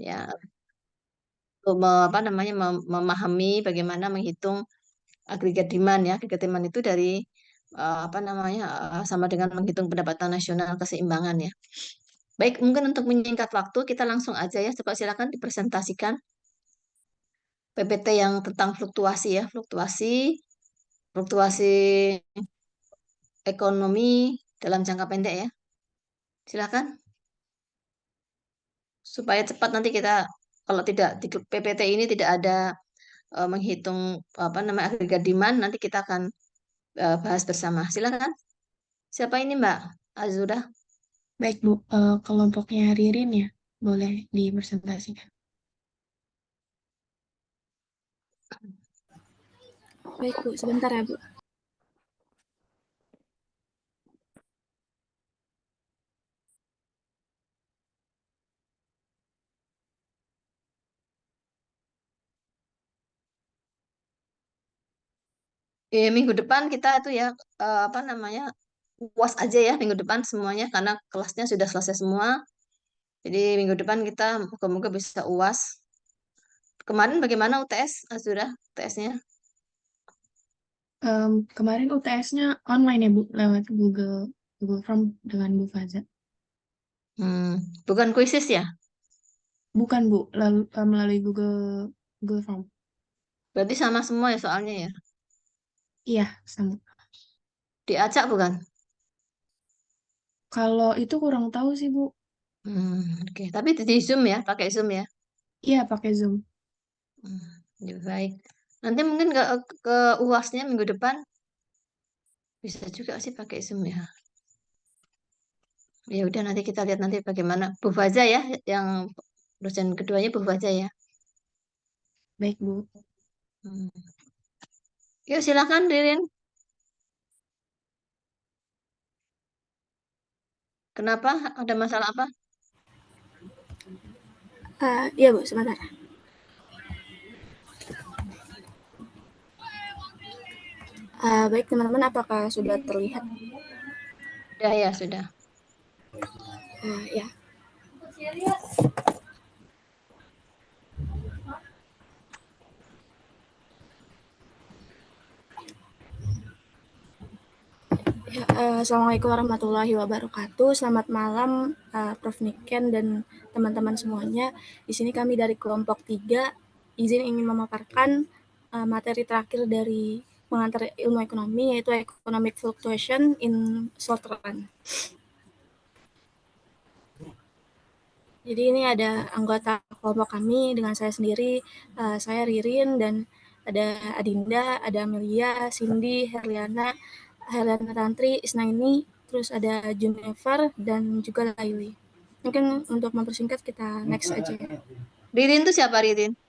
ya untuk apa namanya memahami bagaimana menghitung agregat demand ya. Agregat demand itu dari apa namanya sama dengan menghitung pendapatan nasional keseimbangan ya. Baik, mungkin untuk menyingkat waktu kita langsung aja ya. Coba silakan dipresentasikan PPT yang tentang fluktuasi ya, fluktuasi ekonomi dalam jangka pendek ya. Silakan supaya cepat nanti kita kalau tidak di PPT ini tidak ada menghitung apa namanya agregat demand nanti kita akan bahas bersama. Silakan. Siapa ini Mbak Azura? Baik, Bu. Kelompoknya Ririn ya, boleh dipresentasikan. Baik, Bu. Sebentar ya, Bu. Minggu depan kita itu ya apa namanya UAS aja ya minggu depan semuanya karena kelasnya sudah selesai semua. Jadi minggu depan kita moga-moga bisa UAS. Kemarin bagaimana UTS Azura? UTS-nya? Kemarin UTS-nya online ya, Bu, lewat Google Form dengan Bu Faza. Bukan kuisis ya? Bukan, Bu, melalui Google Form. Berarti sama semua ya soalnya ya. Iya, sama. Diacak bukan? Kalau itu kurang tahu sih, Bu. Oke. Tapi di Zoom ya, pakai Zoom ya. Iya, pakai Zoom. Hmm, ya baik. Nanti mungkin ke UASnya minggu depan bisa juga sih pakai Zoom ya. Ya udah nanti kita lihat nanti bagaimana Bu Faza ya yang dosen keduanya Bu Faza ya. Baik, Bu. Hmm. Yuk silakan Ririn. Kenapa? Ada masalah apa? Iya, Bu. Sebentar. Baik, teman-teman. Apakah sudah terlihat? Sudah ya, sudah. Ya. Ya, Assalamualaikum warahmatullahi wabarakatuh. Selamat malam, Prof. Niken dan teman-teman semuanya. Di sini kami dari kelompok 3 izin ingin memaparkan materi terakhir dari pengantar ilmu ekonomi, yaitu Economic Fluctuation in Short Run. Jadi ini ada anggota kelompok kami dengan saya sendiri, saya Ririn, dan ada Adinda, ada Amelia, Cindy, Herliana Tantri, Isnaini, terus ada Junifer, dan juga Laili. Mungkin untuk mempersingkat kita next aja ya. Ririn itu siapa Ririn?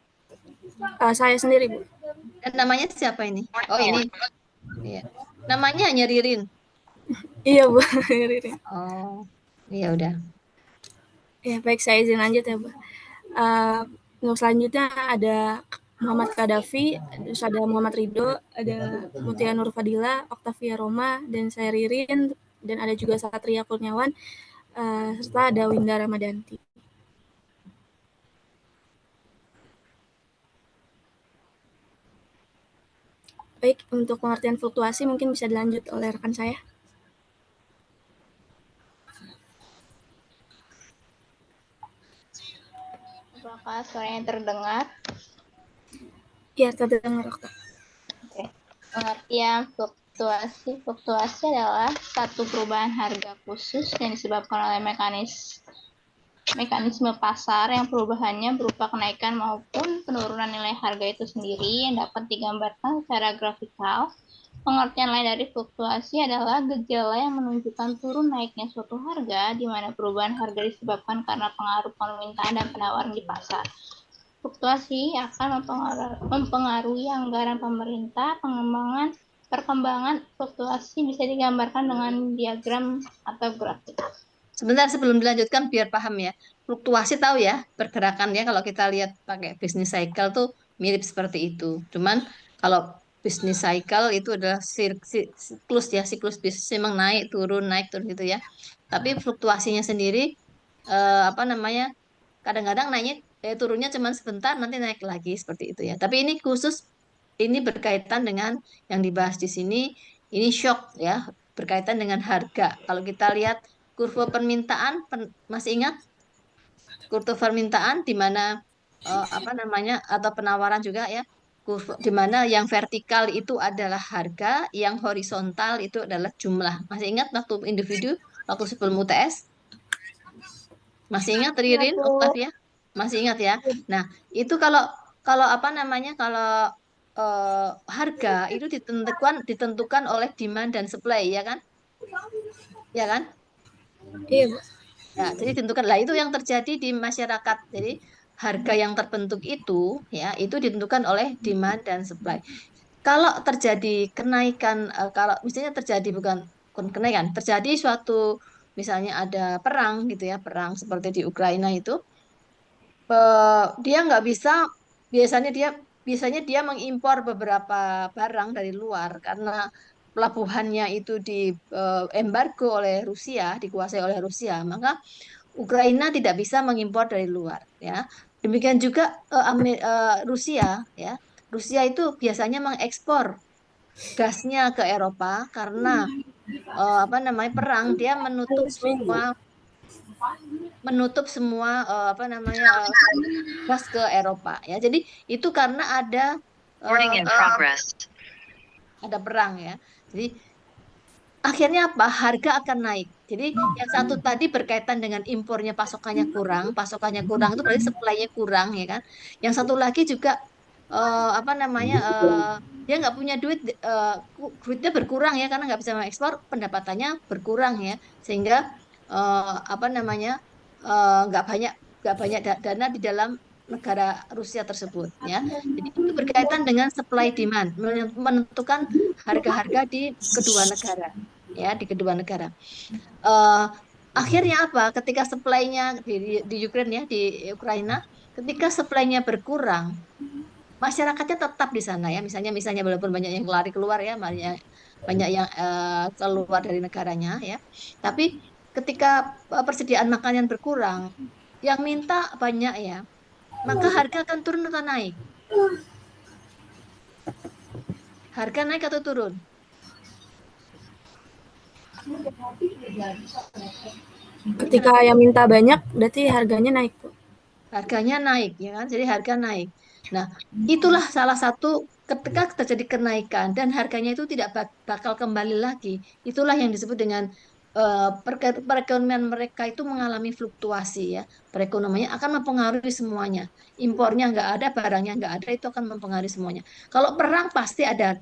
Saya sendiri, Bu. Dan namanya siapa ini? Oh ini. Iya. Namanya hanya Ririn. Iya, Bu. Ririn. Oh, iya udah. Ya, baik, saya izin lanjut ya, Bu. Untuk selanjutnya ada Muhammad Kadafi, terus ada Muhammad Ridho, ada Mutia Nur Fadila, Octavia Roma, dan saya Ririn, dan ada juga Satria Kurniawan, serta ada Winda Ramadanti. Baik, untuk pengertian fluktuasi mungkin bisa dilanjut oleh rekan saya. Apakah suaranya terdengar? Ya, terdengar, Okta. Oke. Pengertian fluktuasi. Fluktuasi adalah satu perubahan harga khusus yang disebabkan oleh mekanisme pasar yang perubahannya berupa kenaikan maupun penurunan nilai harga itu sendiri yang dapat digambarkan secara grafikal. Pengertian lain dari fluktuasi adalah gejala yang menunjukkan turun naiknya suatu harga di mana perubahan harga disebabkan karena pengaruh permintaan dan penawaran di pasar. Fluktuasi akan mempengaruhi anggaran pemerintah. Perkembangan fluktuasi bisa digambarkan dengan diagram atau grafik. Sebentar sebelum dilanjutkan biar paham ya. Fluktuasi tahu ya, pergerakan ya kalau kita lihat pakai business cycle tuh mirip seperti itu. Cuman kalau business cycle itu adalah siklus ya, siklus bisnis memang naik turun gitu ya. Tapi fluktuasinya sendiri apa namanya? kadang-kadang naiknya turunnya cuma sebentar nanti naik lagi seperti itu ya. Tapi ini khusus ini berkaitan dengan yang dibahas di sini ini shock ya, berkaitan dengan harga. Kalau kita lihat kurva permintaan masih ingat kurva permintaan di mana apa namanya atau penawaran juga ya. Kurva di mana yang vertikal itu adalah harga, yang horizontal itu adalah jumlah. Masih ingat waktu individu waktu sebelum UTS? Masih ingat Iya, Ririn, Bu. Octavia? Masih ingat ya? Nah, itu kalau kalau apa namanya? Kalau harga itu ditentukan oleh demand dan supply ya kan? Ya kan? Iya, Bu. Ya, jadi ditentukan lah itu yang terjadi di masyarakat. Jadi harga yang terbentuk itu ya itu ditentukan oleh demand dan supply. Kalau terjadi kenaikan, kalau misalnya terjadi bukan kenaikan, terjadi suatu misalnya ada perang gitu ya, perang seperti di Ukraina itu, dia nggak bisa, biasanya dia biasanya mengimpor beberapa barang dari luar karena pelabuhannya itu di embargo oleh Rusia, dikuasai oleh Rusia, maka Ukraina tidak bisa mengimpor dari luar ya. Demikian juga Rusia ya. Rusia itu biasanya mengekspor gasnya ke Eropa karena apa namanya perang dia menutup semua apa namanya gas ke Eropa ya. Jadi itu karena Recording in progress. ada perang ya. Jadi akhirnya apa? Harga akan naik. Jadi yang satu tadi berkaitan dengan impornya pasokannya kurang itu berarti supply-nya kurang ya kan. Yang satu lagi juga apa namanya dia nggak punya duit, duitnya berkurang ya karena nggak bisa mengekspor, pendapatannya berkurang ya sehingga apa namanya nggak banyak dana di dalam negara Rusia tersebut ya. Jadi itu berkaitan dengan supply demand menentukan harga-harga di kedua negara ya di kedua negara. Eh, Akhirnya apa? Ketika supply-nya di Ukraine ya di Ukraina, ketika supply-nya berkurang, masyarakatnya tetap di sana ya. Misalnya walaupun banyak yang lari keluar ya, banyak banyak yang keluar dari negaranya ya. Tapi ketika persediaan makanan berkurang, yang minta banyak ya, maka harga akan turun atau naik. Harga naik atau turun? Ketika yang minta banyak, berarti harganya naik, Bu. Harganya naik ya kan, jadi harga naik. Nah, itulah salah satu ketika terjadi kenaikan dan harganya itu tidak bakal kembali lagi. Itulah yang disebut dengan perekonomian mereka itu mengalami fluktuasi ya. Perekonomiannya akan mempengaruhi semuanya. Impornya nggak ada, barangnya nggak ada, itu akan mempengaruhi semuanya. Kalau perang pasti ada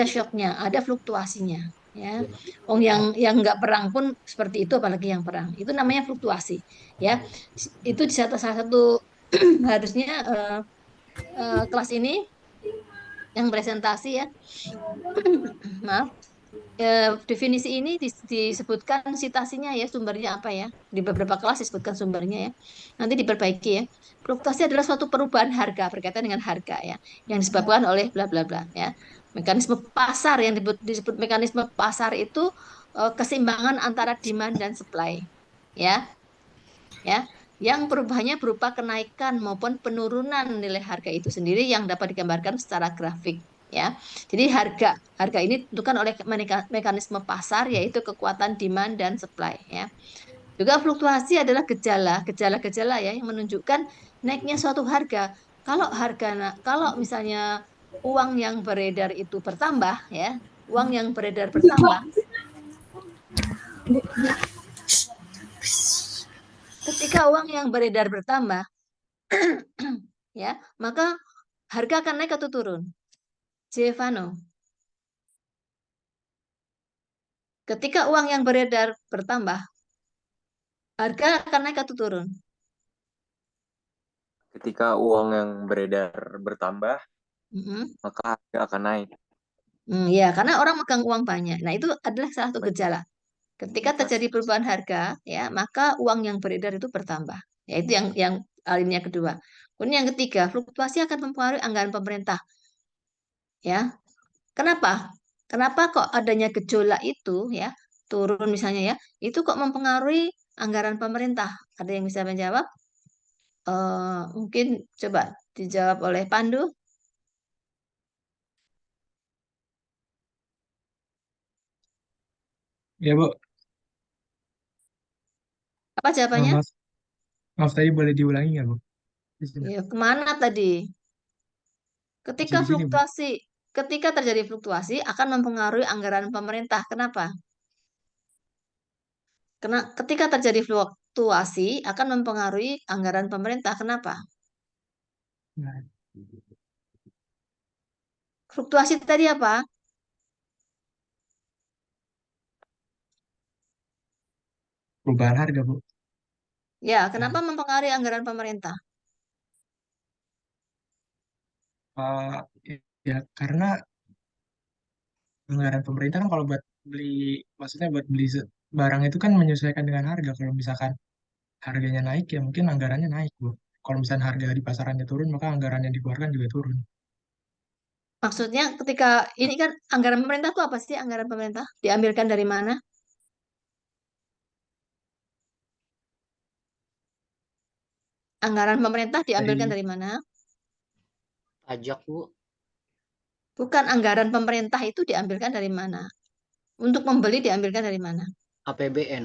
shocknya, ada fluktuasinya ya. Yang nggak perang pun seperti itu, apalagi yang perang. Itu namanya fluktuasi ya. Itu di salah satu harusnya kelas ini yang presentasi ya. Maaf. Definisi ini disebutkan citasinya ya, sumbernya apa ya. Di beberapa kelas disebutkan sumbernya ya. Nanti diperbaiki ya. Fluktuasi adalah suatu perubahan harga berkaitan dengan harga ya, yang disebabkan oleh bla bla bla ya. Mekanisme pasar yang disebut mekanisme pasar itu keseimbangan antara demand dan supply ya. Ya, yang perubahannya berupa kenaikan maupun penurunan nilai harga itu sendiri yang dapat digambarkan secara grafik ya. Jadi harga ini ditentukan oleh mekanisme pasar yaitu kekuatan demand dan supply ya. Juga fluktuasi adalah gejala-gejala ya yang menunjukkan naiknya suatu harga. Kalau misalnya uang yang beredar itu bertambah ya, uang yang beredar bertambah, ketika uang yang beredar bertambah ya, maka harga akan naik atau turun? Giovanni, ketika uang yang beredar bertambah, harga akan naik atau turun? Ketika uang yang beredar bertambah, Mm-mm. maka harga akan naik. Ya, karena orang megang uang banyak. Nah, itu adalah salah satu gejala. Ketika terjadi perubahan harga, ya, maka uang yang beredar itu bertambah. Ya, itu yang alinea kedua. Kemudian yang ketiga, fluktuasi akan mempengaruhi anggaran pemerintah. Ya, kenapa? Kenapa kok adanya gejolak itu, ya, turun misalnya ya, itu kok mempengaruhi anggaran pemerintah? Ada yang bisa menjawab? Mungkin coba dijawab oleh Pandu. Ya, Bu. Apa jawabannya? Maaf, maaf tadi boleh diulangi nggak, Bu? Di sini. Ya, kemana tadi? Ketika Masih di sini, Bu. ketika terjadi fluktuasi akan mempengaruhi anggaran pemerintah. Kenapa? Karena ketika terjadi fluktuasi akan mempengaruhi anggaran pemerintah. Kenapa? Nah, Fluktuasi tadi apa? perubahan harga, Bu. Ya, Ya. kenapa mempengaruhi anggaran pemerintah? Eh, ya, karena anggaran pemerintah kan kalau buat beli, maksudnya buat beli barang itu kan menyesuaikan dengan harga. Kalau misalkan harganya naik, ya mungkin anggarannya naik, Bu. Kalau misalkan harga di pasarannya turun, maka anggaran yang dikeluarkan juga turun. Maksudnya ketika ini kan anggaran pemerintah itu apa sih anggaran pemerintah? Diambilkan dari mana? Anggaran pemerintah diambilkan Dari dari mana? Pajak, Bu. Bukan anggaran pemerintah itu diambilkan dari mana? Untuk membeli diambilkan dari mana? APBN.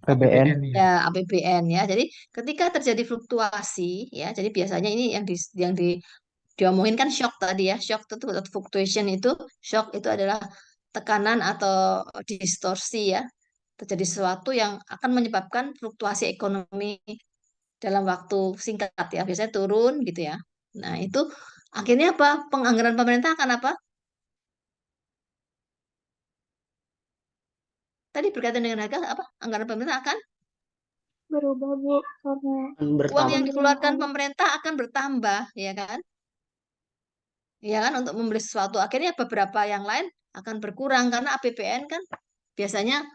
APBN, ya. Ya, APBN ya. Jadi ketika terjadi fluktuasi ya, jadi biasanya ini yang diomongin kan shock tadi ya. Shock itu fluctuation itu shock itu adalah tekanan atau distorsi ya. Terjadi sesuatu yang akan menyebabkan fluktuasi ekonomi dalam waktu singkat ya. Biasanya turun gitu ya. Nah, itu akhirnya apa? Penganggaran pemerintah akan apa? Tadi berkaitan dengan harga apa? Anggaran pemerintah akan Berubah, Bu, karena uang Bertambah. yang pembelian dikeluarkan orang. pemerintah akan bertambah, ya kan? Ya kan untuk membeli sesuatu. Akhirnya beberapa yang lain akan berkurang karena APBN kan biasanya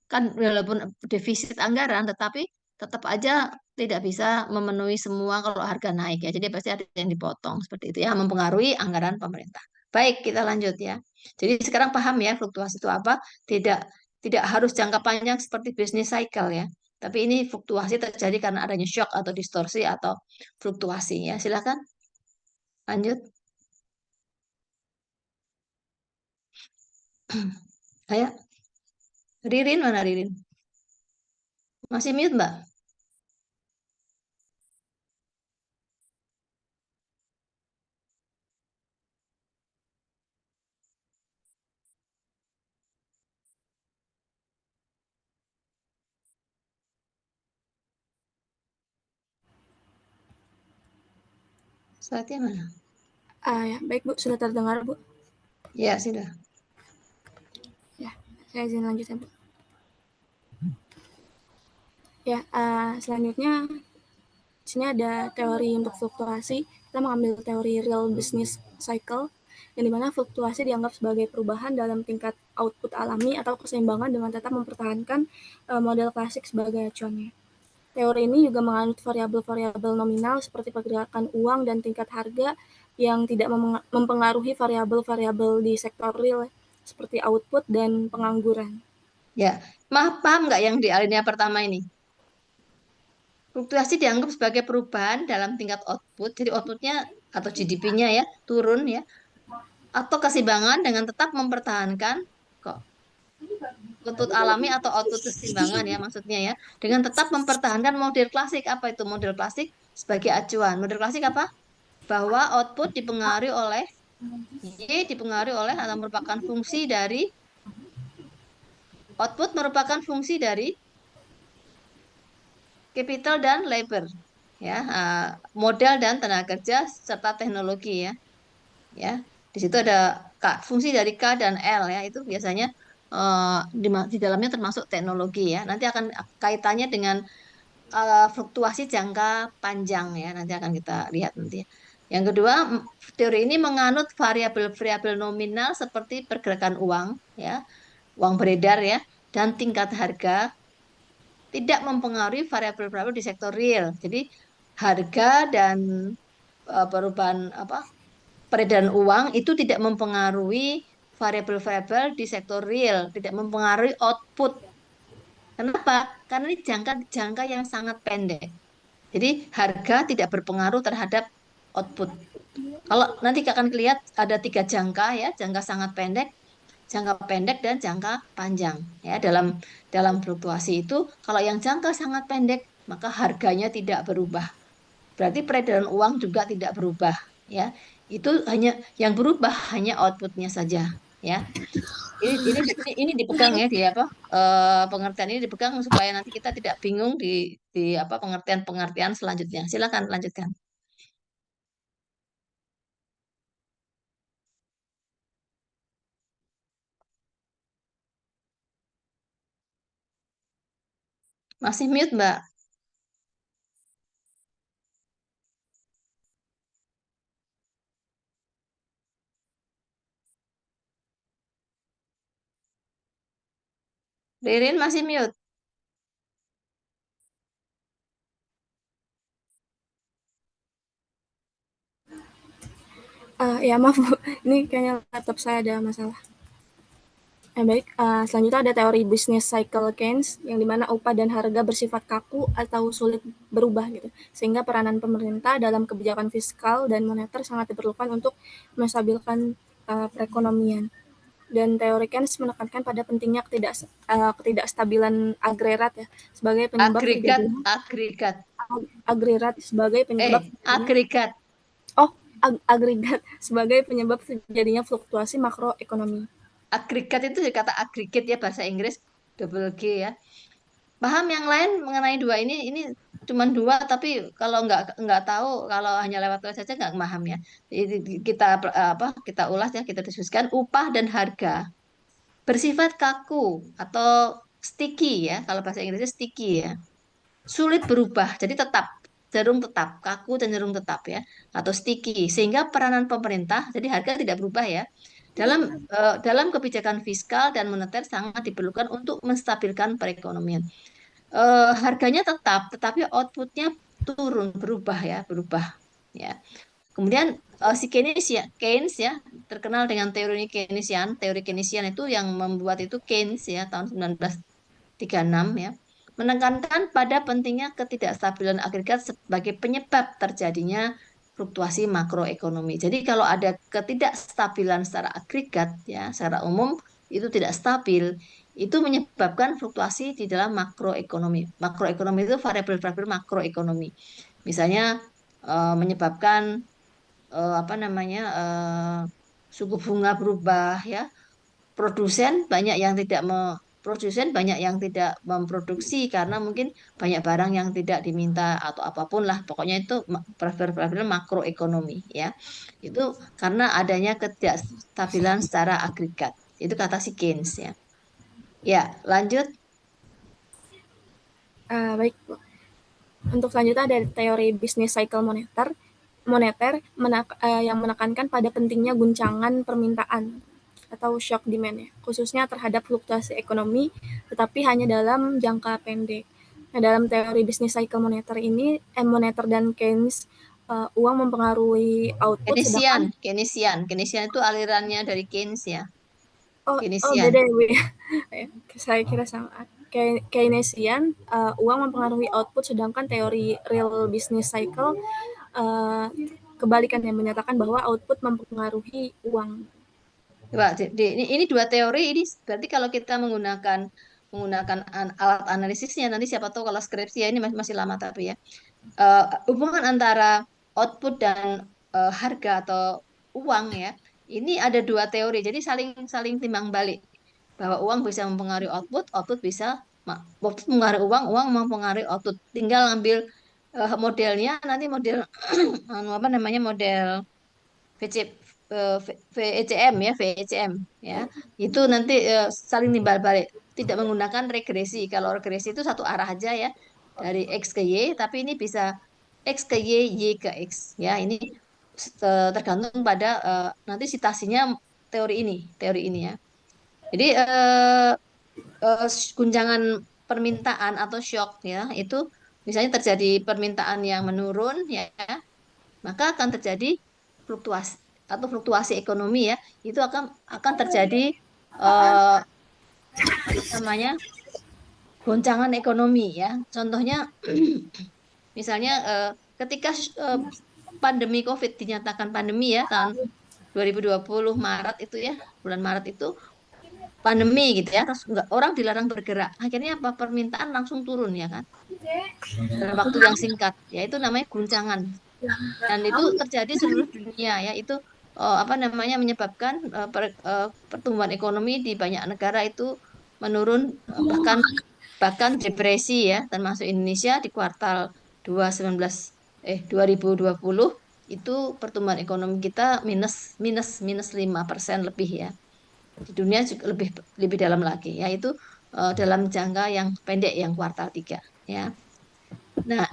kan walaupun defisit anggaran tetapi tetap aja tidak bisa memenuhi semua kalau harga naik ya. Jadi pasti ada yang dipotong seperti itu ya, mempengaruhi anggaran pemerintah. Baik, kita lanjut ya. Jadi sekarang paham ya fluktuasi itu apa? Tidak tidak harus jangka panjang seperti bisnis cycle ya. Tapi ini fluktuasi terjadi karena adanya shock atau distorsi atau fluktuasi ya. Silakan lanjut. Ayo, Ririn mana Ririn? Masih mute, Mbak? Saatnya mana? Ya, baik Bu, sudah terdengar Bu. Ya, sudah. Ya, saya izin lanjut ya Bu. Ya, selanjutnya di sini ada teori untuk fluktuasi. Kita mengambil teori real business cycle, yang dimana fluktuasi dianggap sebagai perubahan dalam tingkat output alami atau keseimbangan dengan tetap mempertahankan model klasik sebagai acuannya. Teori ini juga menganut variabel-variabel nominal seperti pergerakan uang dan tingkat harga yang tidak mempengaruhi variabel-variabel di sektor real seperti output dan pengangguran. Ya, paham nggak yang di alinea pertama ini? Fluktuasi dianggap sebagai perubahan dalam tingkat output, jadi outputnya atau GDP-nya ya turun ya, atau keseimbangan dengan tetap mempertahankan kok output alami atau output keseimbangan ya maksudnya ya, dengan tetap mempertahankan model klasik. Apa itu model klasik? Sebagai acuan. Model klasik apa? Bahwa output dipengaruhi oleh dipengaruhi oleh atau merupakan fungsi dari output merupakan fungsi dari capital dan labor ya, modal dan tenaga kerja serta teknologi ya. Ya, di situ ada fungsi dari K dan L ya, itu biasanya di dalamnya termasuk teknologi ya. Nanti akan kaitannya dengan fluktuasi jangka panjang ya, nanti akan kita lihat nanti. Yang kedua, teori ini menganut variabel-variabel nominal seperti pergerakan uang ya, uang beredar ya, dan tingkat harga tidak mempengaruhi variabel-variabel di sektor real. Jadi harga dan perubahan apa peredaran uang itu tidak mempengaruhi variabel-variabel di sektor real, tidak mempengaruhi output. Kenapa? Karena ini jangka jangka yang sangat pendek. Jadi harga tidak berpengaruh terhadap output. Kalau nanti akan lihat ada 3 jangka ya, jangka sangat pendek, jangka pendek dan jangka panjang ya. Dalam fluktuasi itu kalau yang jangka sangat pendek maka harganya tidak berubah. Berarti peredaran uang juga tidak berubah ya. Itu hanya yang berubah hanya outputnya saja ya. Ini dipegang ya di apa pengertian ini dipegang supaya nanti kita tidak bingung di apa pengertian-pengertian selanjutnya. Silakan lanjutkan. Masih mute, Mbak. Ririn masih mute. Ya maaf Bu, ini kayaknya laptop saya ada masalah. Baik, selanjutnya ada teori business cycle Keynes, yang dimana upah dan harga bersifat kaku atau sulit berubah gitu, sehingga peranan pemerintah dalam kebijakan fiskal dan moneter sangat diperlukan untuk menstabilkan perekonomian. Dan teori Keynes menekankan pada pentingnya ketidakstabilan agregat ya sebagai penyebab Agregat, terjadinya agregat. agregat sebagai penyebab Agregat. agregat sebagai penyebab terjadinya fluktuasi makroekonomi. Agregat itu kata agregat ya bahasa Inggris double G ya. Paham yang lain mengenai dua ini cuma dua tapi kalau nggak tahu kalau hanya lewat saja nggak paham ya. Jadi kita ulas ya kita diskusikan upah dan harga bersifat kaku atau sticky ya kalau bahasa Inggrisnya sticky ya. Sulit berubah, jadi cenderung tetap, kaku cenderung tetap ya, atau sticky, sehingga peranan pemerintah, jadi harga tidak berubah ya, dalam kebijakan fiskal dan moneter sangat diperlukan untuk menstabilkan perekonomian. Harganya tetap, tetapi outputnya turun, berubah ya. Kemudian si Keynes ya, terkenal dengan teori Keynesian itu yang membuat itu Keynes ya tahun 1936 ya, menekankan pada pentingnya ketidakstabilan agregat sebagai penyebab terjadinya fluktuasi makroekonomi. Jadi kalau ada ketidakstabilan secara agregat ya, secara umum itu tidak stabil, itu menyebabkan fluktuasi di dalam makroekonomi. Makroekonomi itu variabel-variabel makroekonomi. Misalnya menyebabkan apa namanya suku bunga berubah ya, produsen banyak yang tidak memproduksi karena mungkin banyak barang yang tidak diminta atau apapun lah, pokoknya itu variabel makroekonomi ya, itu karena adanya ketidakstabilan secara agregat, itu kata si Keynes ya. Ya, lanjut. Baik, untuk selanjutnya ada teori business cycle moneter yang menekankan pada pentingnya guncangan permintaan atau shock demand ya, khususnya terhadap fluktuasi ekonomi, tetapi hanya dalam jangka pendek. Nah, dalam teori business cycle moneter dan Keynes, uang mempengaruhi output, sedangkan Keynesian itu alirannya dari Keynes ya. Keynesian. Beda ya Bu ya. Saya kira sama. Keynesian, uang mempengaruhi output, sedangkan teori real business cycle kebalikan, yang menyatakan bahwa output mempengaruhi uang. Coba, ini dua teori ini berarti kalau kita menggunakan alat analisisnya nanti siapa tahu kalau skripsi ya ini masih lama tapi ya hubungan antara output dan harga atau uang ya, ini ada dua teori jadi saling saling timbang balik bahwa uang bisa mempengaruhi output, output mempengaruhi uang mempengaruhi output, tinggal ambil modelnya nanti model apa namanya model VC, VECM ya, VECM ya. Itu nanti saling timbal balik, tidak menggunakan regresi. Kalau regresi itu satu arah aja ya, dari X ke Y, tapi ini bisa X ke Y, Y ke X ya. Ini tergantung pada nanti citasinya teori ini ya. Jadi guncangan permintaan atau shock ya, itu misalnya terjadi permintaan yang menurun ya, maka akan terjadi fluktuasi fluktuasi ekonomi ya, itu akan terjadi eh, namanya goncangan ekonomi ya. Contohnya Misalnya ketika pandemi COVID dinyatakan pandemi ya tahun 2020 Maret itu ya, bulan Maret itu pandemi gitu ya, terus orang dilarang bergerak. Akhirnya apa? Permintaan langsung turun ya kan, dalam waktu yang singkat. Ya itu namanya guncangan. Dan itu terjadi seluruh dunia ya. Itu apa namanya menyebabkan pertumbuhan ekonomi di banyak negara itu menurun, bahkan bahkan depresi ya, termasuk Indonesia di kuartal 2020 itu pertumbuhan ekonomi kita minus minus minus 5% lebih ya. Di dunia juga lebih lebih dalam lagi, yaitu dalam jangka yang pendek yang kuartal 3 ya. Nah,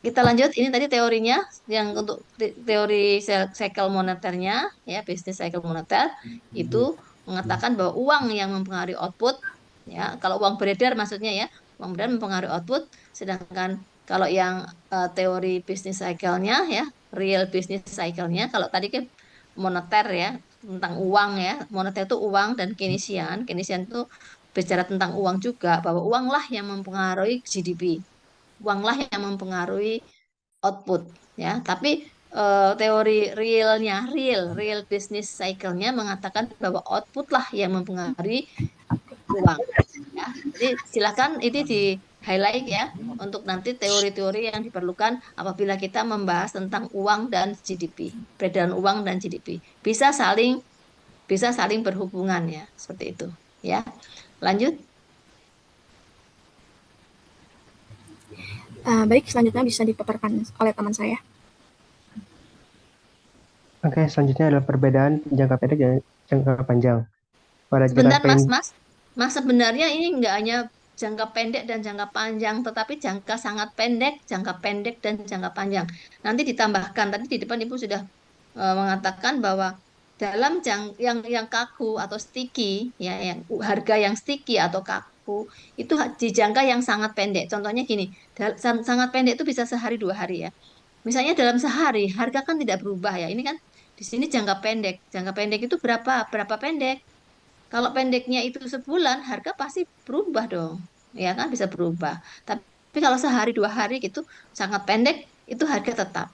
kita lanjut. Ini tadi teorinya yang untuk teori cycle moneternya ya, bisnis cycle moneter itu mengatakan bahwa uang yang mempengaruhi output ya, kalau uang beredar maksudnya ya, uang beredar mempengaruhi output, sedangkan kalau yang teori bisnis cycle-nya ya, real business cycle-nya kalau tadi kan moneter ya, tentang uang ya, moneter itu uang dan Keynesian, Keynesian itu bicara tentang uang juga, bahwa uanglah yang mempengaruhi GDP, uanglah yang mempengaruhi output ya. Tapi teori realnya, real business cycle-nya mengatakan bahwa output lah yang mempengaruhi uang ya. Jadi silakan ini di highlight ya untuk nanti teori-teori yang diperlukan apabila kita membahas tentang uang dan GDP, peredaran uang dan GDP. Bisa saling berhubungan ya, seperti itu ya. Lanjut. Baik, selanjutnya bisa dipaparkan oleh teman saya. Oke, selanjutnya adalah perbedaan jangka pendek dan jangka panjang. Pada Sebentar jangka pendek, Mas sebenarnya ini enggak hanya jangka pendek dan jangka panjang, tetapi jangka sangat pendek, jangka pendek dan jangka panjang. Nanti ditambahkan, tadi di depan Ibu sudah mengatakan bahwa dalam yang kaku atau sticky, ya, yang harga yang sticky atau kaku itu di jangka yang sangat pendek. Contohnya gini, sangat pendek itu bisa sehari 2 hari ya. Misalnya dalam sehari harga kan tidak berubah ya. Ini kan di sini jangka pendek. Jangka pendek itu berapa pendek? Kalau pendeknya itu sebulan, harga pasti berubah dong. Ya kan bisa berubah. Tapi kalau sehari 2 hari gitu sangat pendek, itu harga tetap,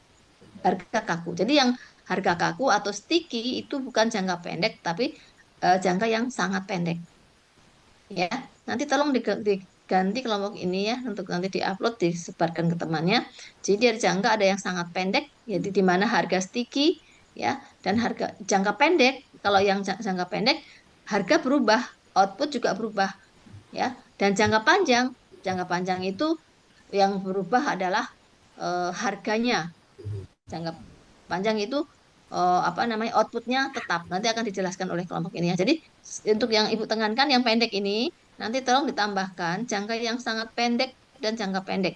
harga kaku. Jadi yang harga kaku atau sticky itu bukan jangka pendek, tapi jangka yang sangat pendek. Ya, nanti tolong diganti kelompok ini ya untuk nanti diupload, disebarkan ke temannya. Jadi dari jangka ada yang sangat pendek, yaitu di mana harga sticky ya, dan harga jangka pendek. Kalau yang jangka pendek harga berubah, output juga berubah ya. Dan jangka panjang itu yang berubah adalah harganya. Jangka panjang itu apa namanya outputnya tetap. Nanti akan dijelaskan oleh kelompok ini ya. Jadi untuk yang Ibu tekankan yang pendek ini nanti tolong ditambahkan jangka yang sangat pendek dan jangka pendek.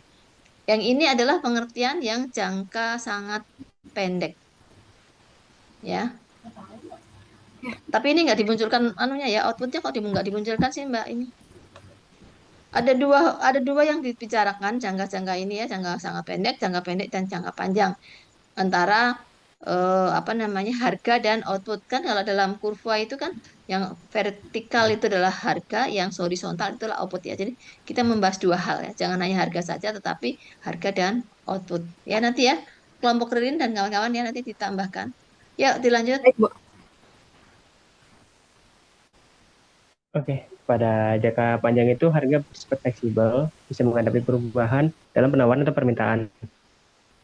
Yang ini adalah pengertian yang jangka sangat pendek. Ya. Tapi ini nggak dimunculkan anunya ya, outputnya kok nggak dimunculkan sih Mbak ini. Ada dua yang dibicarakan jangka-jangka ini ya, jangka sangat pendek, dan jangka panjang antara apa namanya harga dan output. Kan kalau dalam kurva itu kan yang vertikal itu adalah harga, yang horizontal itu adalah output ya. Jadi kita membahas dua hal ya, jangan hanya harga saja tetapi harga dan output. Ya nanti ya kelompok Ririn dan kawan-kawan ya nanti ditambahkan. Ya dilanjut. Baik, Bu. oke, pada jangka panjang itu harga bersifat fleksibel, bisa menghadapi perubahan dalam penawaran atau permintaan.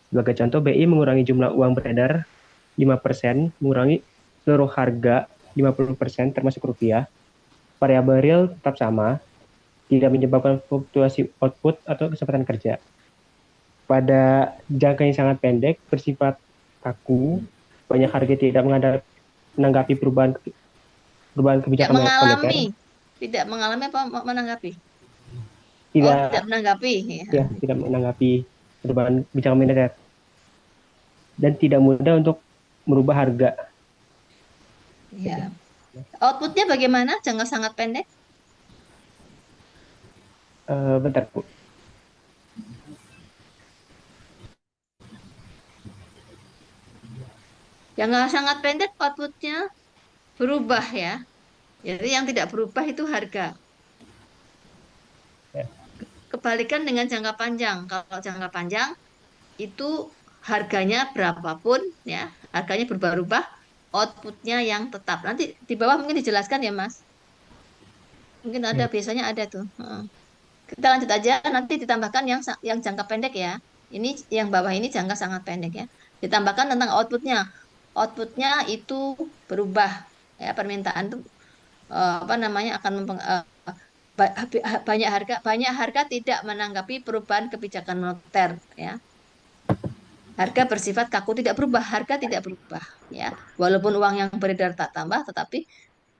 Sebagai contoh, BI mengurangi jumlah uang beredar 5%, mengurangi seluruh harga 50% termasuk rupiah. Variabel real tetap sama, tidak menyebabkan fluktuasi output atau kesempatan kerja. Pada jangka yang sangat pendek, bersifat kaku, banyak harga tidak menanggapi perubahan Tidak kebijakan moneter. tidak mengalami apa menanggapi? Tidak, tidak menanggapi. ya, tidak menanggapi perubahan kebijakan moneter dan tidak mudah untuk merubah harga. Ya. Outputnya bagaimana? Jangka sangat pendek? Bentar, Bu. Jangka sangat pendek outputnya berubah ya. Jadi yang tidak berubah itu harga. Ya. Kebalikan dengan jangka panjang. Kalau jangka panjang itu harganya berapapun ya, harganya berubah-ubah, outputnya yang tetap. Nanti di bawah mungkin dijelaskan ya Mas. Mungkin ada, Ya, biasanya ada tuh. Heeh. Kita lanjut aja, nanti ditambahkan yang jangka pendek ya. Ini yang bawah ini jangka sangat pendek ya. Ditambahkan tentang outputnya. Outputnya itu berubah ya, permintaan tuh apa namanya akan banyak harga tidak menanggapi perubahan kebijakan moneter ya. Harga bersifat kaku, tidak berubah, harga tidak berubah ya. Walaupun uang yang beredar tak tambah, tetapi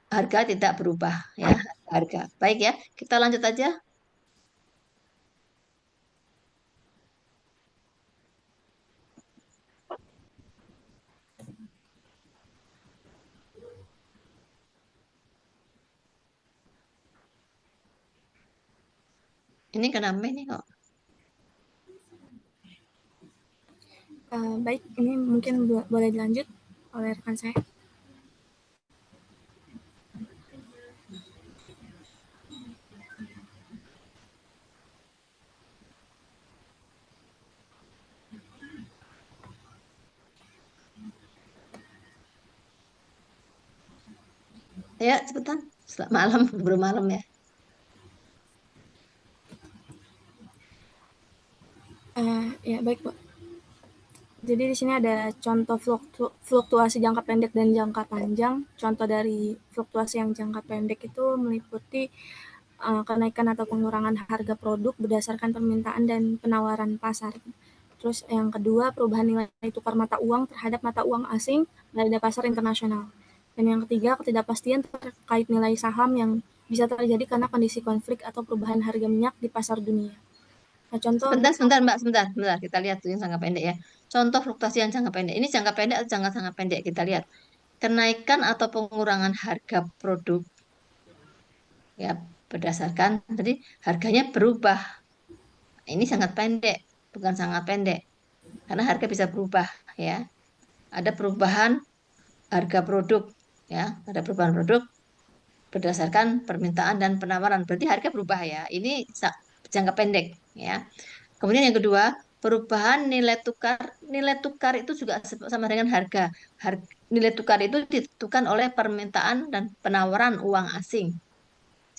harga tidak berubah ya. Harga. Baik ya, kita lanjut aja. Ini kenapa ini kok? Baik, ini mungkin boleh dilanjut oleh rekan saya. Ya, cepetan. Selamat malam, belum malam ya. Ya baik, Bu. Jadi di sini ada contoh fluktuasi jangka pendek dan jangka panjang. Contoh dari fluktuasi yang jangka pendek itu meliputi kenaikan atau pengurangan harga produk berdasarkan permintaan dan penawaran pasar. Terus yang kedua, perubahan nilai tukar mata uang terhadap mata uang asing dari pasar internasional. Dan yang ketiga, ketidakpastian terkait nilai saham yang bisa terjadi karena kondisi konflik atau perubahan harga minyak di pasar dunia. Nah, contoh Sebentar, Mbak, sebentar. Kita lihat tuh yang jangka pendek ya. Contoh fluktuasi yang jangka pendek. Ini jangka pendek atau jangka sangat pendek? Kita lihat. Kenaikan atau pengurangan harga produk ya berdasarkan tadi harganya berubah. Ini sangat pendek, bukan sangat pendek. Karena harga bisa berubah ya. Ada perubahan harga produk ya, ada perubahan produk berdasarkan permintaan dan penawaran. Berarti harga berubah ya. Ini jangka pendek ya. Kemudian yang kedua, perubahan nilai tukar. Nilai tukar itu juga sama dengan harga. Nilai tukar itu ditentukan oleh permintaan dan penawaran uang asing.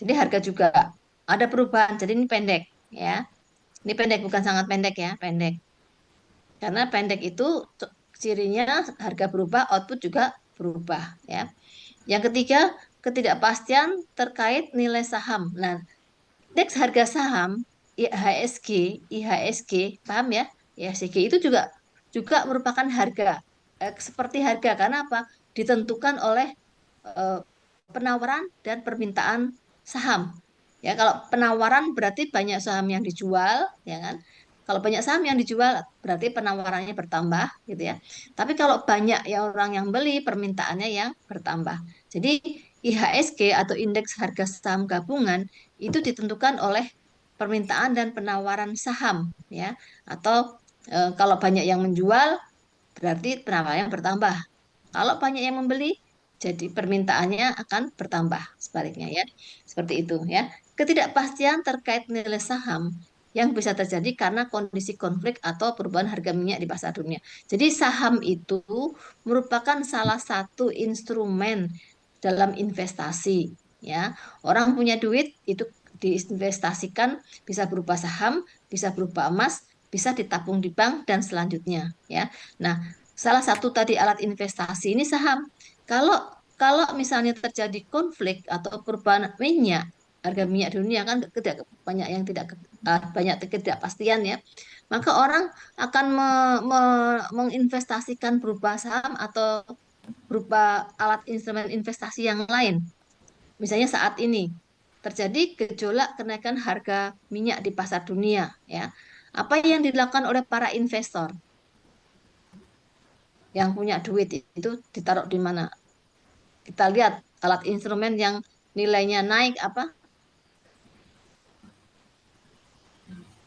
Jadi harga juga ada perubahan. Jadi ini pendek ya. Ini pendek, bukan sangat pendek ya, pendek. Karena pendek itu cirinya harga berubah, output juga berubah ya. Yang ketiga, ketidakpastian terkait nilai saham. Nah, indeks harga saham IHSG, IHSG, paham ya? IHSG itu juga juga merupakan harga seperti harga karena apa? Ditentukan oleh eh, penawaran dan permintaan saham. Ya, kalau penawaran berarti banyak saham yang dijual, ya kan? Kalau banyak saham yang dijual berarti penawarannya bertambah, gitu ya. Tapi kalau banyak ya orang yang beli, permintaannya yang bertambah. Jadi IHSG atau indeks harga saham gabungan itu ditentukan oleh permintaan dan penawaran saham, ya. Atau kalau banyak yang menjual berarti penawarannya bertambah. Kalau banyak yang membeli, jadi permintaannya akan bertambah sebaliknya ya. Seperti itu ya. Ketidakpastian terkait nilai saham yang bisa terjadi karena kondisi konflik atau perubahan harga minyak di pasar dunia. Jadi saham itu merupakan salah satu instrumen dalam investasi ya. Orang punya duit itu diinvestasikan bisa berupa saham, bisa berupa emas, bisa ditabung di bank dan selanjutnya ya. Nah, salah satu tadi alat investasi ini saham. Kalau kalau misalnya terjadi konflik atau perubahan minyak, harga minyak dunia kan tidak banyak yang tidak banyak ketidakpastian ya, maka orang akan menginvestasikan berupa saham atau berupa alat instrumen investasi yang lain. Misalnya saat ini terjadi gejolak kenaikan harga minyak di pasar dunia ya. Apa yang dilakukan oleh para investor yang punya duit itu ditaruh di mana? Kita lihat alat instrumen yang nilainya naik apa?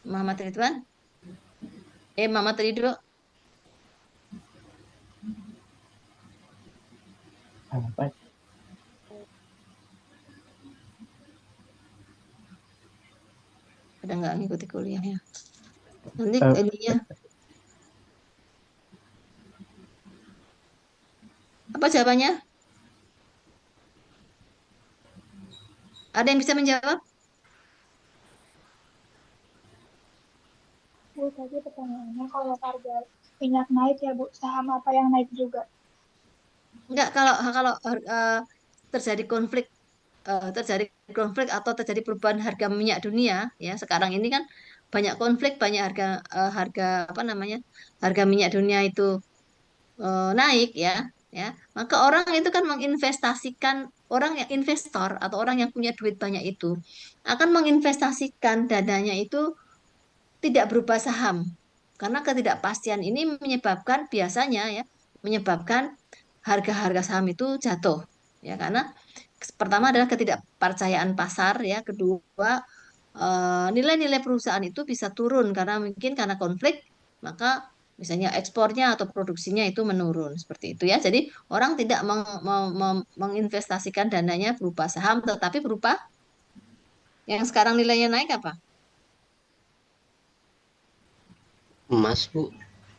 Muhammad Ridwan? Muhammad Ridho? Apa? Udah nggak ngikuti kuliahnya. Nanti Eh, ininya Apa jawabannya? Ada yang bisa menjawab? Bu, tadi pertanyaannya kalau harga minyak naik ya Bu, saham apa yang naik juga? Enggak, kalau kalau terjadi konflik atau terjadi perubahan harga minyak dunia ya sekarang ini kan banyak konflik, banyak harga apa namanya, harga minyak dunia itu naik ya, ya, maka orang itu kan menginvestasikan, orang yang investor atau orang yang punya duit banyak itu akan menginvestasikan dananya itu tidak berupa saham, karena ketidakpastian ini menyebabkan biasanya ya, menyebabkan harga-harga saham itu jatuh ya, karena pertama adalah ketidakpercayaan pasar ya, kedua nilai-nilai perusahaan itu bisa turun karena mungkin karena konflik, maka misalnya ekspornya atau produksinya itu menurun seperti itu ya. Jadi orang tidak menginvestasikan dananya berupa saham, tetapi berupa yang sekarang nilainya naik apa? Emas, Bu.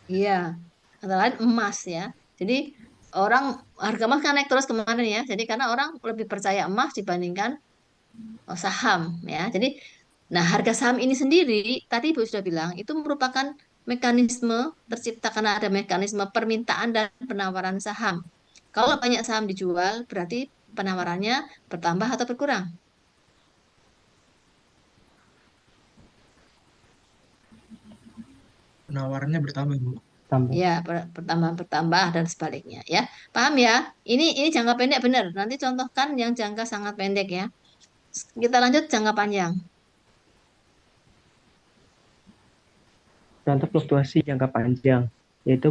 Iya, antara lain emas ya. Jadi orang, harga emas kan naik terus kemarin ya. Jadi karena orang lebih percaya emas dibandingkan saham ya. Jadi, nah, harga saham ini sendiri, tadi Ibu sudah bilang, itu merupakan mekanisme tercipta karena ada mekanisme permintaan dan penawaran saham. Kalau banyak saham dijual, berarti penawarannya bertambah atau berkurang? Penawarannya bertambah, Bu. Tambah. Ya, bertambah dan sebaliknya ya. Paham ya? Ini jangka pendek benar. Nanti contohkan yang jangka sangat pendek ya. Kita lanjut jangka panjang. Contoh fluktuasi jangka panjang, yaitu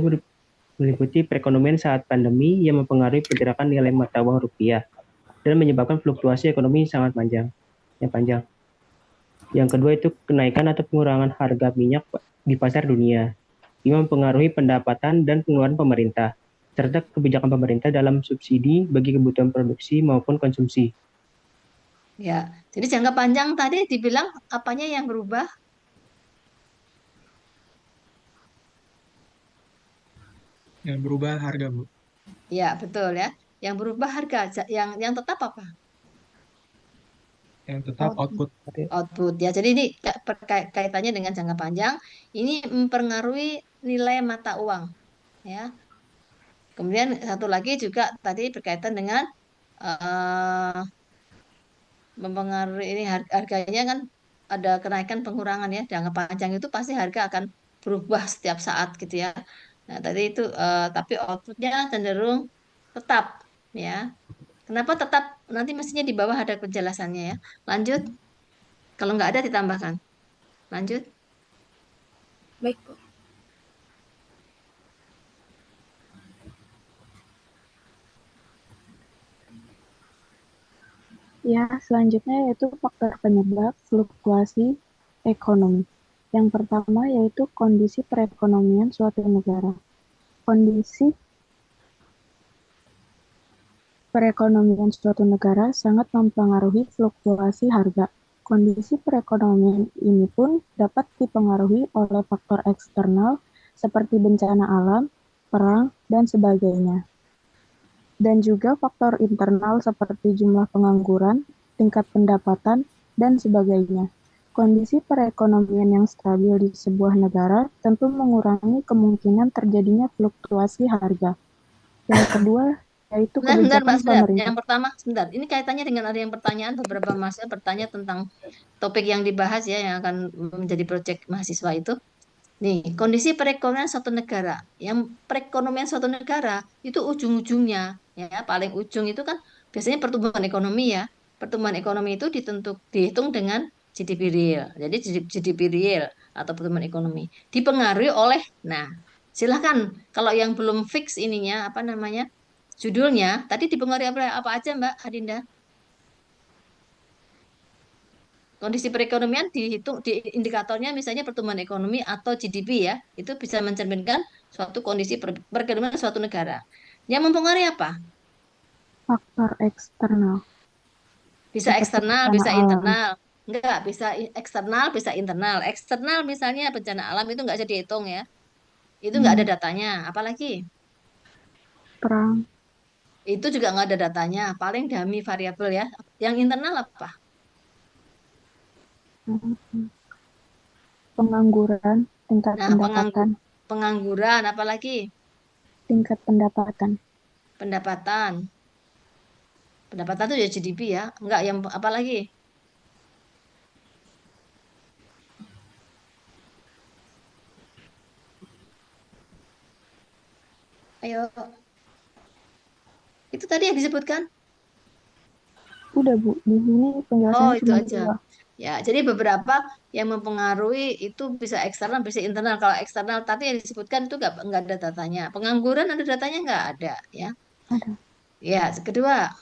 meliputi perekonomian saat pandemi yang mempengaruhi pergerakan nilai mata uang rupiah dan menyebabkan fluktuasi ekonomi sangat panjang. Yang panjang. Yang kedua itu kenaikan atau pengurangan harga minyak di pasar dunia yang mempengaruhi pendapatan dan pengeluaran pemerintah, serta kebijakan pemerintah dalam subsidi bagi kebutuhan produksi maupun konsumsi. Ya, jadi jangka panjang tadi dibilang apanya yang berubah? Yang berubah harga, Bu. Ya, betul ya. Yang berubah harga, yang tetap apa? Yang tetap output. Output ya. Jadi ini kaitannya dengan jangka panjang. Ini mempengaruhi nilai mata uang ya. Kemudian satu lagi juga tadi berkaitan dengan eh, mempengaruhi ini harganya kan ada kenaikan pengurangan ya. Jangka panjang itu pasti harga akan berubah setiap saat gitu ya. Nah, tadi itu tapi outputnya cenderung tetap ya. Kenapa tetap? Nanti mestinya di bawah ada penjelasannya ya. Lanjut. Kalau nggak ada ditambahkan. Lanjut. Baik, Bu. Ya, selanjutnya yaitu faktor penyebab fluktuasi ekonomi. Yang pertama yaitu kondisi perekonomian suatu negara. Kondisi perekonomian suatu negara sangat mempengaruhi fluktuasi harga. Kondisi perekonomian ini pun dapat dipengaruhi oleh faktor eksternal seperti bencana alam, perang, dan sebagainya. Dan juga faktor internal seperti jumlah pengangguran, tingkat pendapatan, dan sebagainya. Kondisi perekonomian yang stabil di sebuah negara tentu mengurangi kemungkinan terjadinya fluktuasi harga. Yang kedua, yaitu Sebentar, kebijakan Mbak, sebentar. pemerintah. Yang pertama, sebentar. Ini kaitannya dengan ada yang pertanyaan, beberapa mahasiswa bertanya tentang topik yang dibahas ya, yang akan menjadi proyek mahasiswa itu. Nih, kondisi perekonomian suatu negara. Yang perekonomian suatu negara itu ujung-ujungnya, ya, paling ujung itu kan biasanya pertumbuhan ekonomi ya. Pertumbuhan ekonomi itu dihitung dengan GDP real. Jadi GDP real atau pertumbuhan ekonomi dipengaruhi oleh, nah, silahkan kalau yang belum fix ininya apa namanya judulnya tadi dipengaruhi apa aja Mbak Adinda? Kondisi perekonomian dihitung di indikatornya misalnya pertumbuhan ekonomi atau GDP ya, itu bisa mencerminkan suatu kondisi perekonomian suatu negara. Yang mempengaruhi apa? Faktor eksternal, Bisa seperti eksternal, bencana bisa alam, internal. Enggak, bisa eksternal, bisa internal. Eksternal misalnya bencana alam itu enggak bisa dihitung ya. Itu enggak ada datanya. Apalagi perang, Itu juga nggak ada datanya, paling dummy variabel ya. Yang internal apa? Pengangguran, tingkat Nah, pendapatan, pengangguran, apalagi tingkat pendapatan. pendapatan. Pendapatan itu ya GDP ya. Enggak yang apalagi? Ayo, itu tadi yang disebutkan. Udah Bu, di sini Oh, penjelasannya itu cuma aja. 2. Ya, jadi beberapa yang mempengaruhi itu bisa eksternal, bisa internal. Kalau eksternal tadi yang disebutkan itu nggak ada datanya. Pengangguran ada datanya nggak ada, ya. Ada. Ya, kedua,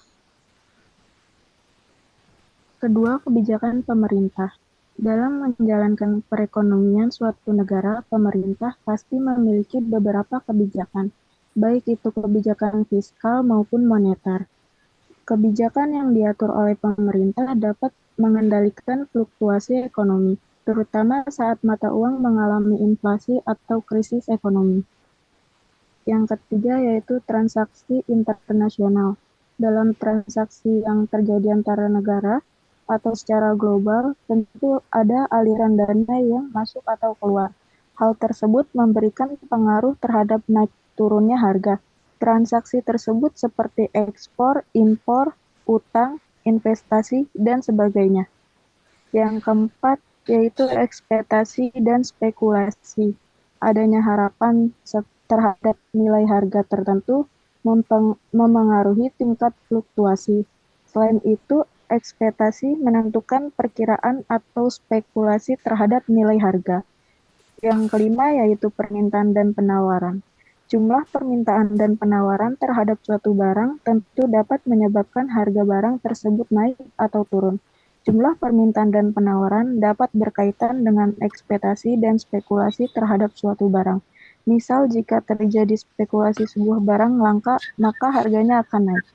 Kedua, kebijakan pemerintah. Dalam menjalankan perekonomian suatu negara, pemerintah pasti memiliki beberapa kebijakan, baik itu kebijakan fiskal maupun moneter. Kebijakan yang diatur oleh pemerintah dapat mengendalikan fluktuasi ekonomi, terutama saat mata uang mengalami inflasi atau krisis ekonomi. Yang ketiga yaitu transaksi internasional. Dalam transaksi yang terjadi antara negara atau secara global, tentu ada aliran dana yang masuk atau keluar. Hal tersebut memberikan pengaruh terhadap naik turunnya harga. Transaksi tersebut seperti ekspor, impor, utang, investasi, dan sebagainya. Yang keempat yaitu ekspektasi dan spekulasi. Adanya harapan terhadap nilai harga tertentu memengaruhi tingkat fluktuasi. Selain itu, ekspektasi menentukan perkiraan atau spekulasi terhadap nilai harga. Yang kelima yaitu permintaan dan penawaran. Jumlah permintaan dan penawaran terhadap suatu barang tentu dapat menyebabkan harga barang tersebut naik atau turun. Jumlah permintaan dan penawaran dapat berkaitan dengan ekspektasi dan spekulasi terhadap suatu barang. Misal, jika terjadi spekulasi sebuah barang langka, maka harganya akan naik.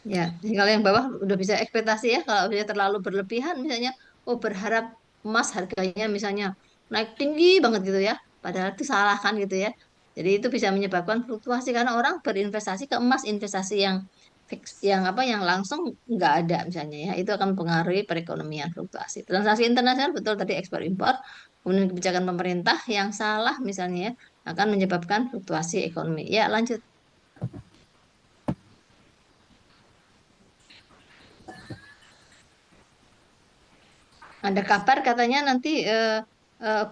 ya. Jadi kalau yang bawah udah bisa ekspektasi ya. Kalau bisa terlalu berlebihan, misalnya, oh berharap emas harganya misalnya naik tinggi banget gitu ya. Padahal itu salah kan gitu ya. Jadi itu bisa menyebabkan fluktuasi karena orang berinvestasi ke emas, investasi yang fix, yang apa, yang langsung nggak ada misalnya ya. Itu akan mempengaruhi perekonomian fluktuasi. Transaksi internasional betul tadi ekspor impor, kemudian kebijakan pemerintah yang salah misalnya ya, akan menyebabkan fluktuasi ekonomi. Ya, lanjut. Ada kabar katanya nanti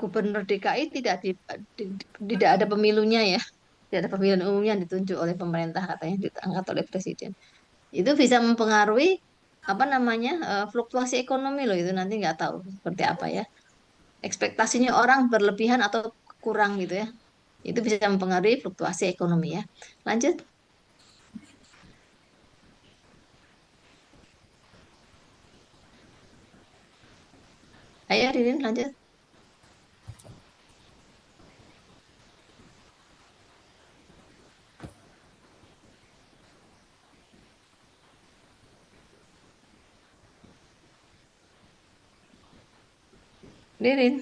Gubernur DKI tidak ada pemilunya ya, tidak ada pemilihan umum yang ditunjuk oleh pemerintah katanya diangkat oleh presiden. Itu bisa mempengaruhi apa namanya fluktuasi ekonomi loh itu nanti nggak tahu seperti apa ya. Ekspektasinya orang berlebihan atau kurang gitu ya. Itu bisa mempengaruhi fluktuasi ekonomi ya. Lanjut. Ayo Ririn lanjut. Ririn.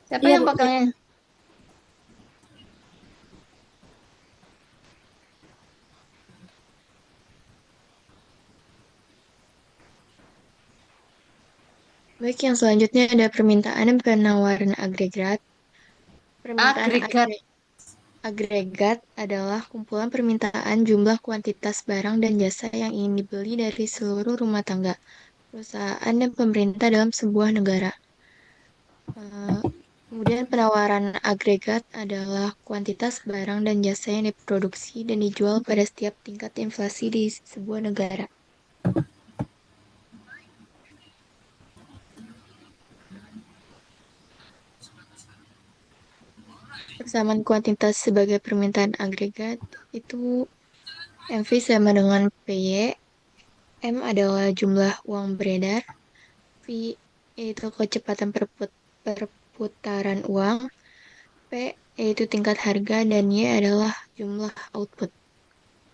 Siapa Iya, yang Bu. pegangnya? Baik, yang selanjutnya ada permintaan dan penawaran agregat. Permintaan Agregat. agregat adalah kumpulan permintaan jumlah kuantitas barang dan jasa yang ingin dibeli dari seluruh rumah tangga, perusahaan, dan pemerintah dalam sebuah negara. Eh, Kemudian penawaran agregat adalah kuantitas barang dan jasa yang diproduksi dan dijual pada setiap tingkat inflasi di sebuah negara. Persamaan kuantitas sebagai permintaan agregat itu MV sama dengan PY. M adalah jumlah uang beredar. V yaitu kecepatan perputaran uang. P yaitu tingkat harga. Dan Y adalah jumlah output.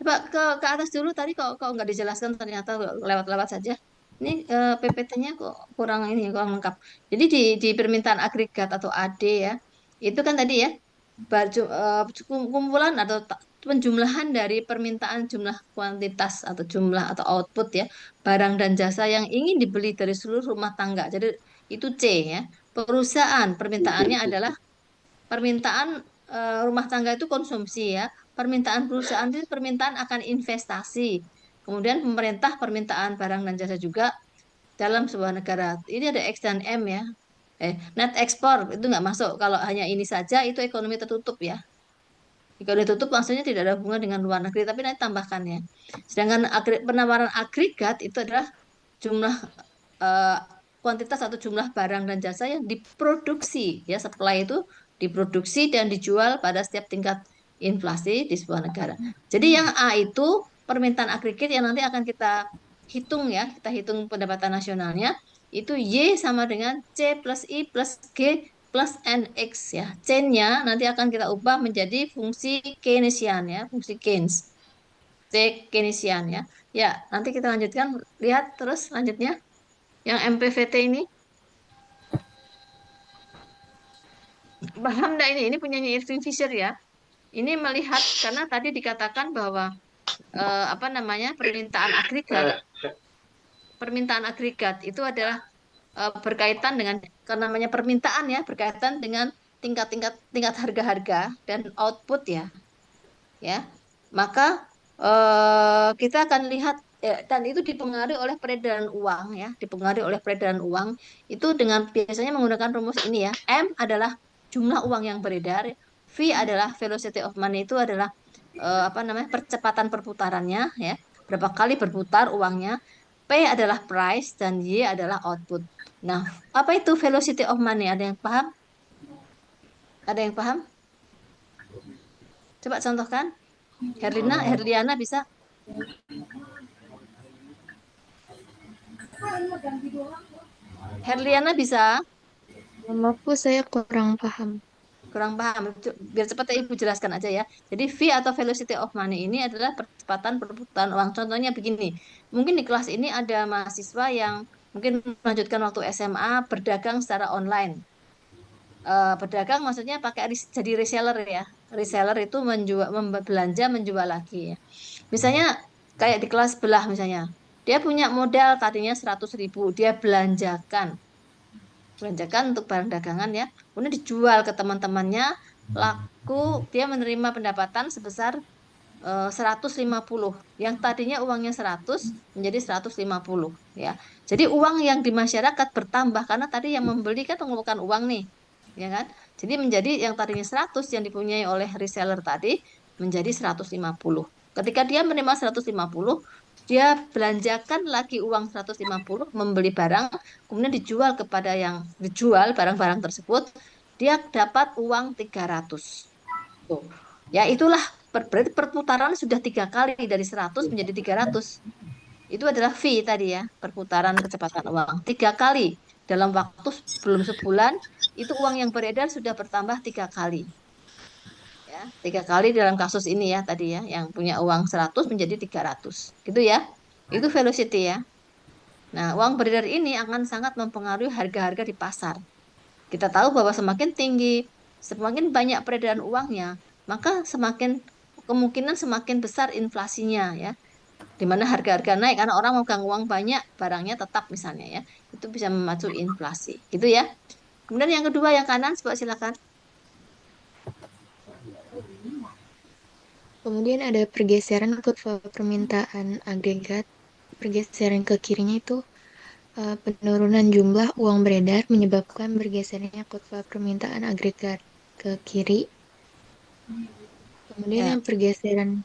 Coba ke atas dulu tadi kok nggak dijelaskan ternyata lewat-lewat saja. Ini PPT-nya kok kurang lengkap. Jadi di permintaan agregat atau AD ya, itu kan tadi ya kumpulan atau penjumlahan dari permintaan jumlah kuantitas atau jumlah atau output ya barang dan jasa yang ingin dibeli dari seluruh rumah tangga. Jadi itu C ya. Perusahaan permintaannya adalah permintaan rumah tangga itu konsumsi ya. Permintaan perusahaan itu permintaan akan investasi. Kemudian pemerintah permintaan barang dan jasa juga dalam sebuah negara. Ini ada X dan M ya. Net ekspor itu nggak masuk. Kalau hanya ini saja itu ekonomi tertutup ya. Ekonomi tertutup maksudnya tidak ada hubungan dengan luar negeri, tapi nanti tambahkan ya. Sedangkan penawaran agregat itu adalah jumlah eh, kuantitas atau jumlah barang dan jasa yang diproduksi ya. Supply itu diproduksi dan dijual pada setiap tingkat inflasi di sebuah negara. Jadi yang A itu permintaan agregat yang nanti akan kita hitung ya, kita hitung pendapatan nasionalnya itu Y sama dengan C plus I plus G plus NX ya. C-nya nanti akan kita ubah menjadi fungsi Keynesian ya, fungsi Keynes. C Keynesian ya. Ya, nanti kita lanjutkan. Lihat terus lanjutnya. Yang MPVT ini. Paham enggak ini? Ini punyanya Irving Fisher ya. Ini melihat karena tadi dikatakan bahwa apa namanya permintaan agregat itu adalah berkaitan dengan karena namanya permintaan ya berkaitan dengan tingkat harga-harga dan output ya maka kita akan lihat dan itu dipengaruhi oleh peredaran uang ya dipengaruhi oleh peredaran uang itu dengan biasanya menggunakan rumus ini ya M adalah jumlah uang yang beredar V adalah velocity of money itu adalah apa namanya percepatan perputarannya ya berapa kali berputar uangnya P adalah price dan Y adalah output. Nah, apa itu velocity of money? Ada yang paham? Ada yang paham? Coba contohkan. Herliana bisa? Herliana bisa? Maaf Bu, saya kurang paham. Kurang paham. Biar cepat Ibu jelaskan aja ya. Jadi V atau velocity of money ini adalah percepatan perputaran uang. Contohnya begini. Mungkin di kelas ini ada mahasiswa yang mungkin melanjutkan waktu SMA berdagang secara online. Pedagang maksudnya pakai jadi reseller ya. Reseller itu menjual, belanja menjual lagi ya. Misalnya kayak di kelas sebelah misalnya. Dia punya modal tadinya 100.000, dia belanjakan untuk barang dagangan ya. Kemudian dijual ke teman-temannya, laku dia menerima pendapatan sebesar 150. Yang tadinya uangnya 100 menjadi 150 ya. Jadi uang yang di masyarakat bertambah karena tadi yang membeli kan mengumpulkan uang nih. Ya kan? Jadi menjadi yang tadinya 100 yang dipunyai oleh reseller tadi menjadi 150. Ketika dia menerima 150, dia belanjakan lagi uang 150 membeli barang, kemudian dijual kepada yang dijual barang-barang tersebut, dia dapat uang 300. Tuh. Ya itulah berarti perputaran sudah 3 kali dari 100 menjadi 300. Itu adalah V tadi ya, perputaran kecepatan uang. 3 kali dalam waktu belum sebulan, itu uang yang beredar sudah bertambah 3 kali. Ya, 3 kali dalam kasus ini ya tadi ya, yang punya uang 100 menjadi 300. Gitu ya. Itu velocity ya. Nah, uang beredar ini akan sangat mempengaruhi harga-harga di pasar. Kita tahu bahwa semakin tinggi, semakin banyak peredaran uangnya, maka semakin kemungkinan semakin besar inflasinya ya. Di mana harga-harga naik karena orang memegang uang banyak, barangnya tetap misalnya ya. Itu bisa memacu inflasi. Gitu ya. Kemudian yang kedua yang kanan, coba silakan. Kemudian ada pergeseran kurva permintaan agregat. Pergeseran ke kirinya itu penurunan jumlah uang beredar menyebabkan bergesernya kurva permintaan agregat ke kiri. Kemudian Ya. yang pergeseran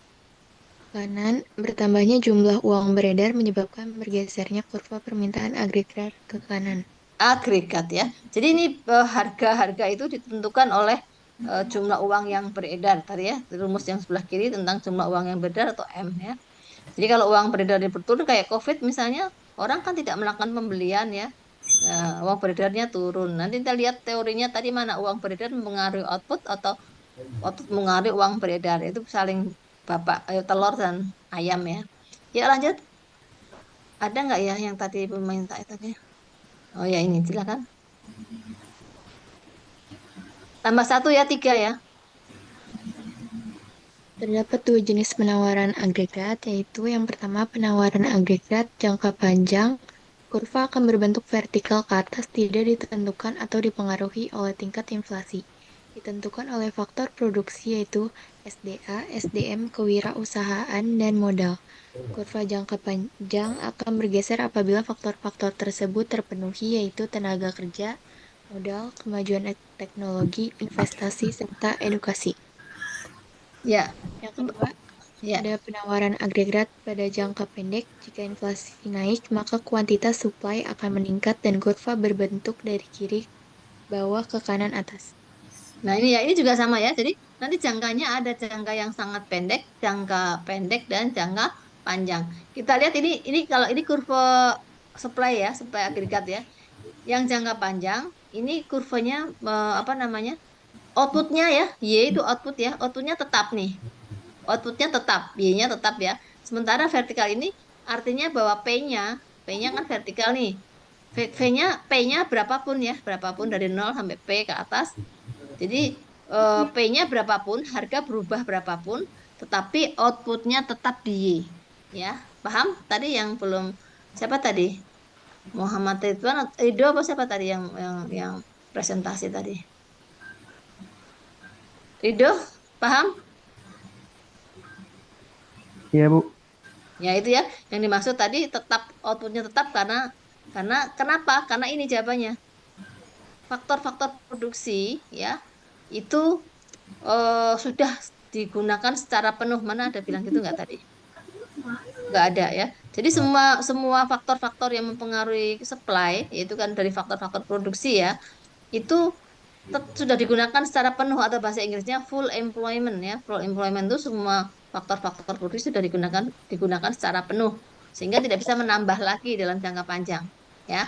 kanan, bertambahnya jumlah uang beredar menyebabkan bergesernya kurva permintaan agregat ke kanan. Agregat ya. Jadi ini harga-harga itu ditentukan oleh jumlah uang yang beredar tadi ya. Rumus yang sebelah kiri tentang jumlah uang yang beredar atau M ya. Jadi kalau uang beredar turun kayak COVID misalnya, orang kan tidak melakukan pembelian ya. Uang beredarnya turun. Nanti kita lihat teorinya tadi mana uang beredar mempengaruhi output atau output mempengaruhi uang beredar. Itu saling bapak telur dan ayam ya. Ya lanjut. Ada nggak ya yang tadi Ibu minta itu ya? Oh ya ini silakan. Tambah 1 ya 3 ya. Terdapat dua jenis penawaran agregat, yaitu yang pertama penawaran agregat jangka panjang. Kurva akan berbentuk vertikal ke atas, tidak ditentukan atau dipengaruhi oleh tingkat inflasi. Ditentukan oleh faktor produksi yaitu SDA, SDM, kewirausahaan, dan modal. Kurva jangka panjang akan bergeser apabila faktor-faktor tersebut terpenuhi yaitu tenaga kerja, modal, kemajuan teknologi, investasi, serta edukasi. Ya, Yang kedua, ya. ada penawaran agregat pada jangka pendek. Jika inflasi naik, maka kuantitas supply akan meningkat dan kurva berbentuk dari kiri bawah ke kanan atas. Nah, ini juga sama ya. Jadi nanti jangkanya ada jangka yang sangat pendek, jangka pendek dan jangka panjang. Kita lihat ini kalau ini kurva supply ya, supply agregat ya. Yang jangka panjang ini kurvanya apa namanya? Outputnya ya, Y itu output ya. Outputnya tetap nih. Outputnya tetap, Y-nya tetap ya. Sementara vertikal ini artinya bahwa P-nya kan vertikal nih. P-nya berapapun ya, berapapun dari 0 sampai P ke atas. Jadi P-nya berapapun, harga berubah berapapun, tetapi outputnya tetap di Y. Ya, paham? Tadi yang belum siapa tadi? Muhammad Ridwan, Ridho apa siapa tadi yang presentasi tadi? Ridho, paham? Iya, Bu. Ya itu ya, yang dimaksud tadi tetap outputnya tetap karena kenapa? Karena ini jawabannya. Faktor-faktor produksi ya itu sudah digunakan secara penuh. Mana ada bilang gitu nggak tadi? Nggak ada ya. Jadi semua semua faktor-faktor yang mempengaruhi supply, yaitu kan dari faktor-faktor produksi ya, itu sudah digunakan secara penuh atau bahasa Inggrisnya full employment ya. Full employment itu semua faktor-faktor produksi sudah digunakan secara penuh sehingga tidak bisa menambah lagi dalam jangka panjang ya.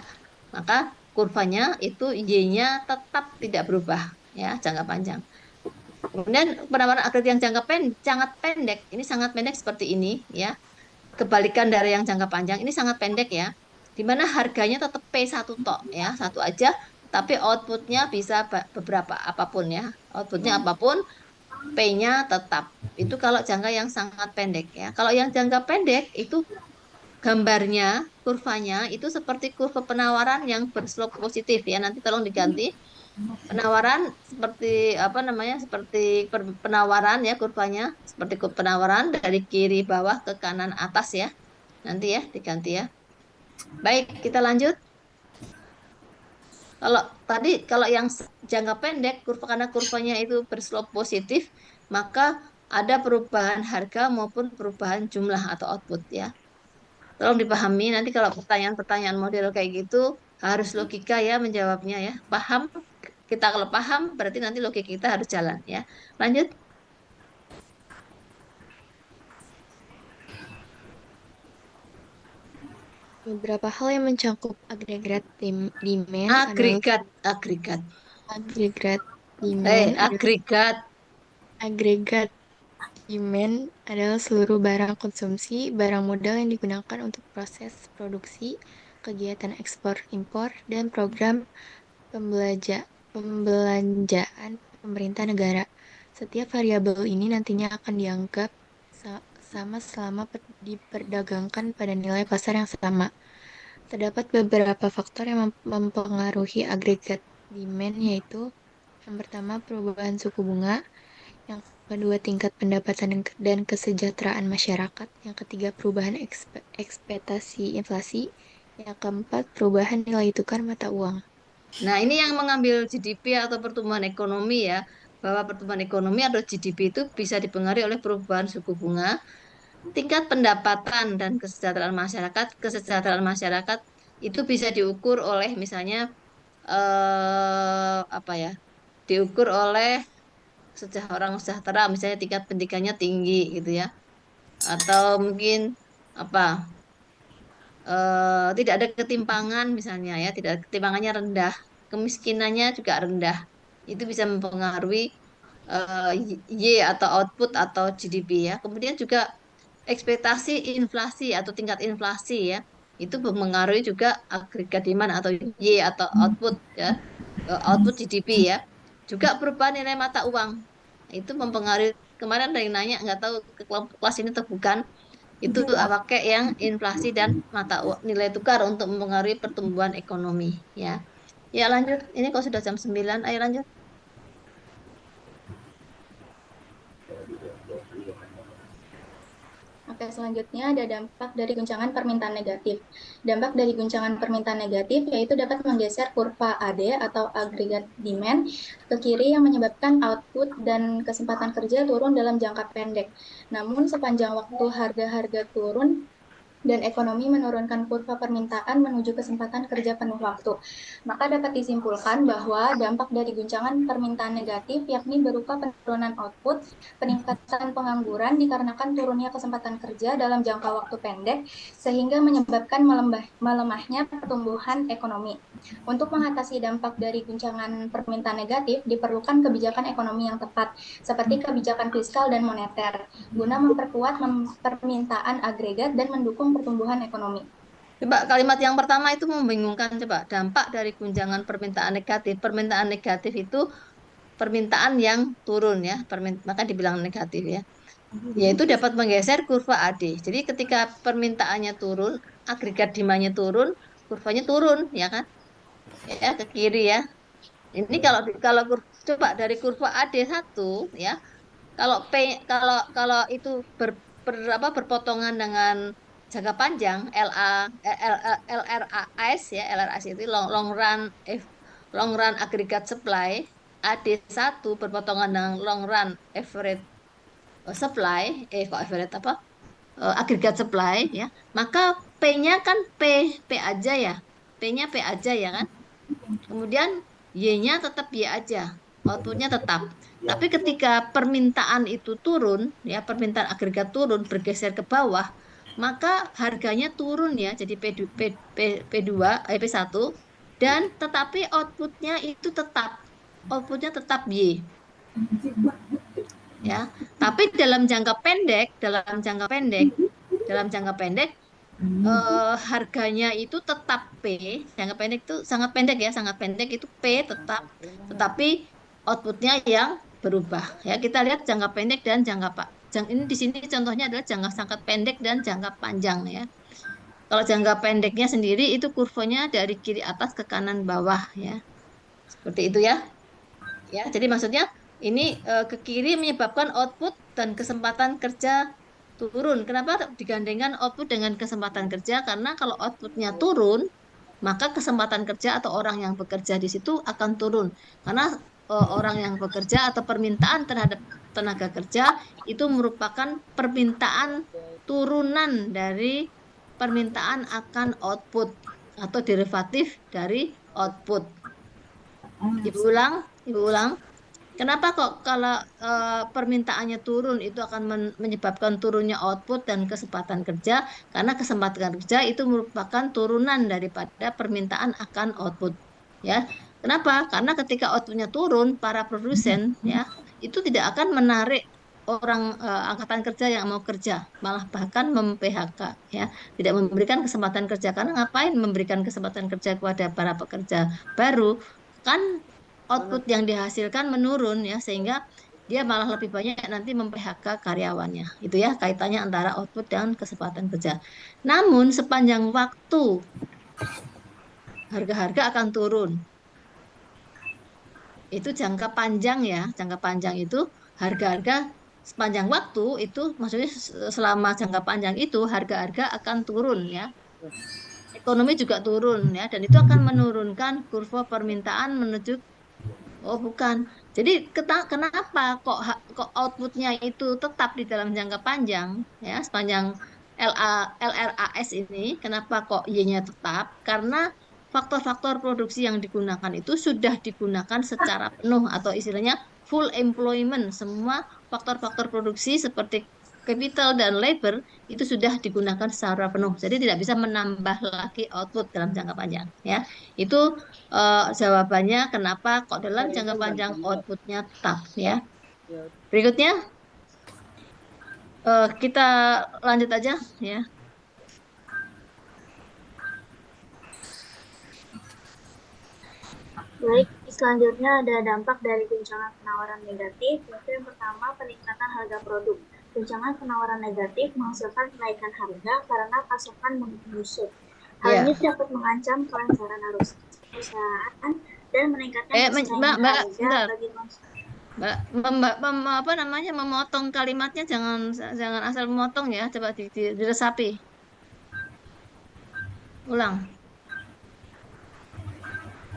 Maka kurvanya itu Y-nya tetap tidak berubah ya jangka panjang. Kemudian penawaran agregat yang sangat pendek, ini sangat pendek seperti ini ya. Kebalikan dari yang jangka panjang, ini sangat pendek ya. Di mana harganya tetap P1 tok ya, satu aja, tapi outputnya bisa beberapa apapun ya. Outputnya apapun, P-nya tetap. Itu kalau jangka yang sangat pendek ya. Kalau yang jangka pendek itu gambarnya, kurvanya itu seperti kurva penawaran yang berslope positif ya. Nanti tolong diganti penawaran seperti apa namanya seperti penawaran ya kurvanya seperti penawaran dari kiri bawah ke kanan atas ya nanti ya diganti ya. Baik, kita lanjut. Kalau tadi kalau yang jangka pendek kurva karena kurvanya itu berslope positif maka ada perubahan harga maupun perubahan jumlah atau output ya. Tolong dipahami nanti kalau pertanyaan-pertanyaan model kayak gitu harus logika ya menjawabnya ya. Paham? Kita kalau paham berarti nanti logika kita harus jalan ya. Lanjut. Beberapa hal yang mencakup agregat demand adalah Agregat agregat demand adalah agregat agregat demand adalah seluruh barang konsumsi, barang modal yang digunakan untuk proses produksi, kegiatan ekspor impor, dan program pembelanjaan pemerintah negara. Setiap variabel ini nantinya akan dianggap sama selama diperdagangkan pada nilai pasar yang sama. Terdapat beberapa faktor yang mempengaruhi agregat demand, yaitu yang pertama perubahan suku bunga, yang kedua tingkat pendapatan dan kesejahteraan masyarakat, yang ketiga perubahan ekspektasi inflasi, yang keempat perubahan nilai tukar mata uang. Nah, ini yang mengambil GDP atau pertumbuhan ekonomi ya, bahwa pertumbuhan ekonomi atau GDP itu bisa dipengaruhi oleh perubahan suku bunga, tingkat pendapatan dan kesejahteraan masyarakat. Kesejahteraan masyarakat itu bisa diukur oleh misalnya apa ya? Diukur oleh orang sejahtera, misalnya tingkat pendidikannya tinggi gitu ya, atau mungkin apa? Tidak ada ketimpangan misalnya ya, tidak ketimpangannya rendah, kemiskinannya juga rendah. Itu bisa mempengaruhi Y atau output atau GDP ya. Kemudian juga ekspektasi inflasi atau tingkat inflasi ya. Itu mempengaruhi juga agregat demand atau Y atau output ya, output GDP ya. Juga perubahan nilai mata uang. Itu mempengaruhi kemarin ada yang nanya, nggak tahu ke kelas ini atau bukan, itu pakai yang inflasi dan nilai tukar untuk mempengaruhi pertumbuhan ekonomi ya. Ya lanjut, ini kalau sudah jam 9, ayo lanjut. Oke, selanjutnya ada dampak dari guncangan permintaan negatif. Dampak dari guncangan permintaan negatif yaitu dapat menggeser kurva AD atau aggregate demand ke kiri yang menyebabkan output dan kesempatan kerja turun dalam jangka pendek. Namun sepanjang waktu harga-harga turun dan ekonomi menurunkan kurva permintaan menuju kesempatan kerja penuh waktu. Maka dapat disimpulkan bahwa dampak dari guncangan permintaan negatif yakni berupa penurunan output, peningkatan pengangguran dikarenakan turunnya kesempatan kerja dalam jangka waktu pendek, sehingga menyebabkan melemahnya pertumbuhan ekonomi. Untuk mengatasi dampak dari guncangan permintaan negatif, diperlukan kebijakan ekonomi yang tepat, seperti kebijakan fiskal dan moneter, guna memperkuat permintaan agregat dan mendukung pertumbuhan ekonomi. Coba kalimat yang pertama itu membingungkan. Coba dampak dari guncangan permintaan negatif. Permintaan negatif itu permintaan yang turun ya, maka dibilang negatif ya. Yaitu dapat menggeser kurva AD. Jadi ketika permintaannya turun, agregat demandnya turun, kurvanya turun ya kan? Ya ke kiri ya. Ini kalau coba dari kurva AD1 ya, kalau itu berpotongan dengan jangka panjang LRAS ya, LRAS itu long run aggregate supply, AD1 berpotongan dengan long run average supply, kok average apa? Aggregate supply ya. Maka P-nya kan P aja ya. P-nya P aja ya kan? Kemudian Y-nya tetap Y aja, outputnya tetap. Tapi ketika permintaan itu turun, ya permintaan agregat turun bergeser ke bawah, maka harganya turun ya, jadi P2, P1, dan tetapi outputnya tetap Y. Ya, tapi dalam jangka pendek harganya itu tetap P, jangka pendek itu sangat pendek ya, sangat pendek itu P tetap, tetapi outputnya yang berubah. Ya, kita lihat jangka pendek dan jangka pak. Ini di sini contohnya adalah jangka sangat pendek dan jangka panjang ya. Kalau jangka pendeknya sendiri itu kurvanya dari kiri atas ke kanan bawah ya, seperti itu ya. Ya, jadi maksudnya ini ke kiri menyebabkan output dan kesempatan kerja turun. Kenapa digandengkan output dengan kesempatan kerja? Karena kalau outputnya turun, maka kesempatan kerja atau orang yang bekerja di situ akan turun. Karena orang yang bekerja atau permintaan terhadap tenaga kerja itu merupakan permintaan turunan dari permintaan akan output atau derivatif dari output. Ibu ulang. Kenapa kok kalau permintaannya turun itu akan menyebabkan turunnya output dan kesempatan kerja? Karena kesempatan kerja itu merupakan turunan daripada permintaan akan output. Ya, kenapa? Karena ketika outputnya turun, para produsen ya itu tidak akan menarik orang angkatan kerja yang mau kerja, malah bahkan mem-PHK ya, tidak memberikan kesempatan kerja. Karena ngapain memberikan kesempatan kerja kepada para pekerja baru? Kan output yang dihasilkan menurun ya, sehingga dia malah lebih banyak nanti mem-PHK karyawannya. Itu ya kaitannya antara output dan kesempatan kerja. Namun sepanjang waktu harga-harga akan turun. Itu jangka panjang ya, jangka panjang itu harga-harga sepanjang waktu itu maksudnya selama jangka panjang itu harga-harga akan turun ya. Ekonomi juga turun ya, dan itu akan menurunkan kurva permintaan menuju. Oh, bukan. Jadi kenapa kok outputnya itu tetap di dalam jangka panjang ya, sepanjang LRAS ini kenapa kok Y-nya tetap? Karena faktor-faktor produksi yang digunakan itu sudah digunakan secara penuh atau istilahnya full employment. Semua faktor-faktor produksi seperti capital dan labor itu sudah digunakan secara penuh. Jadi tidak bisa menambah lagi output dalam jangka panjang ya. Itu jawabannya kenapa kok dalam jangka panjang outputnya tetap ya. Berikutnya kita lanjut aja ya. Baik, Selanjutnya ada dampak dari guncangan penawaran negatif, yaitu yang pertama peningkatan harga produk. Guncangan penawaran negatif menghasilkan kenaikan harga karena pasokan menyusut. Hal ini dapat mengancam kelancaran arus perusahaan dan meningkatkan persaingan harga bagi konsumen. Mbak, memotong kalimatnya, jangan asal memotong ya, coba diresapi. Ulang.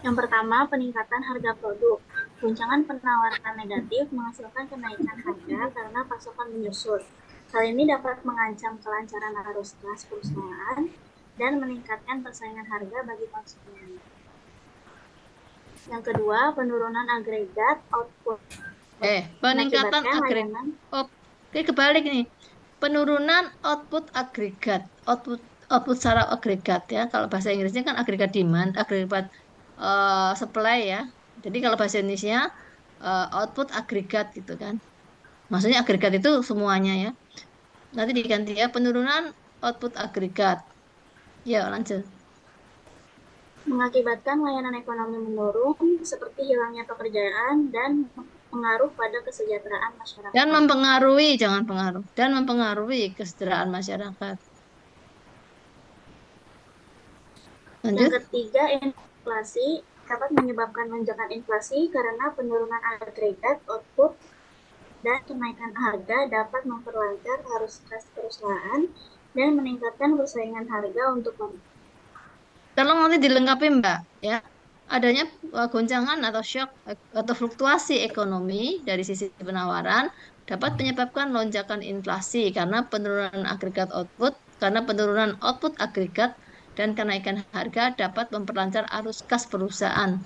Yang pertama, peningkatan harga produk. Guncangan penawaran negatif menghasilkan kenaikan harga karena pasokan menyusut. Hal ini dapat mengancam kelancaran arus kas perusahaan dan meningkatkan persaingan harga bagi konsumen. Yang kedua, penurunan agregat output. Peningkatan agregat. Oke, kebalik nih. Penurunan output agregat. Output secara agregat ya. Kalau bahasa Inggrisnya kan agregat demand, agregat supply ya. Jadi kalau bahasa Indonesia output agregat gitu kan. Maksudnya agregat itu semuanya ya. Nanti diganti ya, penurunan output agregat. Ya, lanjut. Mengakibatkan layanan ekonomi menurun seperti hilangnya pekerjaan dan pengaruh pada kesejahteraan masyarakat. Dan mempengaruhi, jangan pengaruh. Dan mempengaruhi kesejahteraan masyarakat. Lanjut. Yang ketiga, inflasi dapat menyebabkan lonjakan inflasi karena penurunan agregat output dan kenaikan harga dapat memperlancar arus kas perusahaan dan meningkatkan persaingan harga untuk konsumen. Tolong nanti dilengkapi Mbak ya. Adanya goncangan atau shock atau fluktuasi ekonomi dari sisi penawaran dapat menyebabkan lonjakan inflasi karena penurunan agregat output, karena penurunan output agregat dan kenaikan harga dapat memperlancar arus kas perusahaan.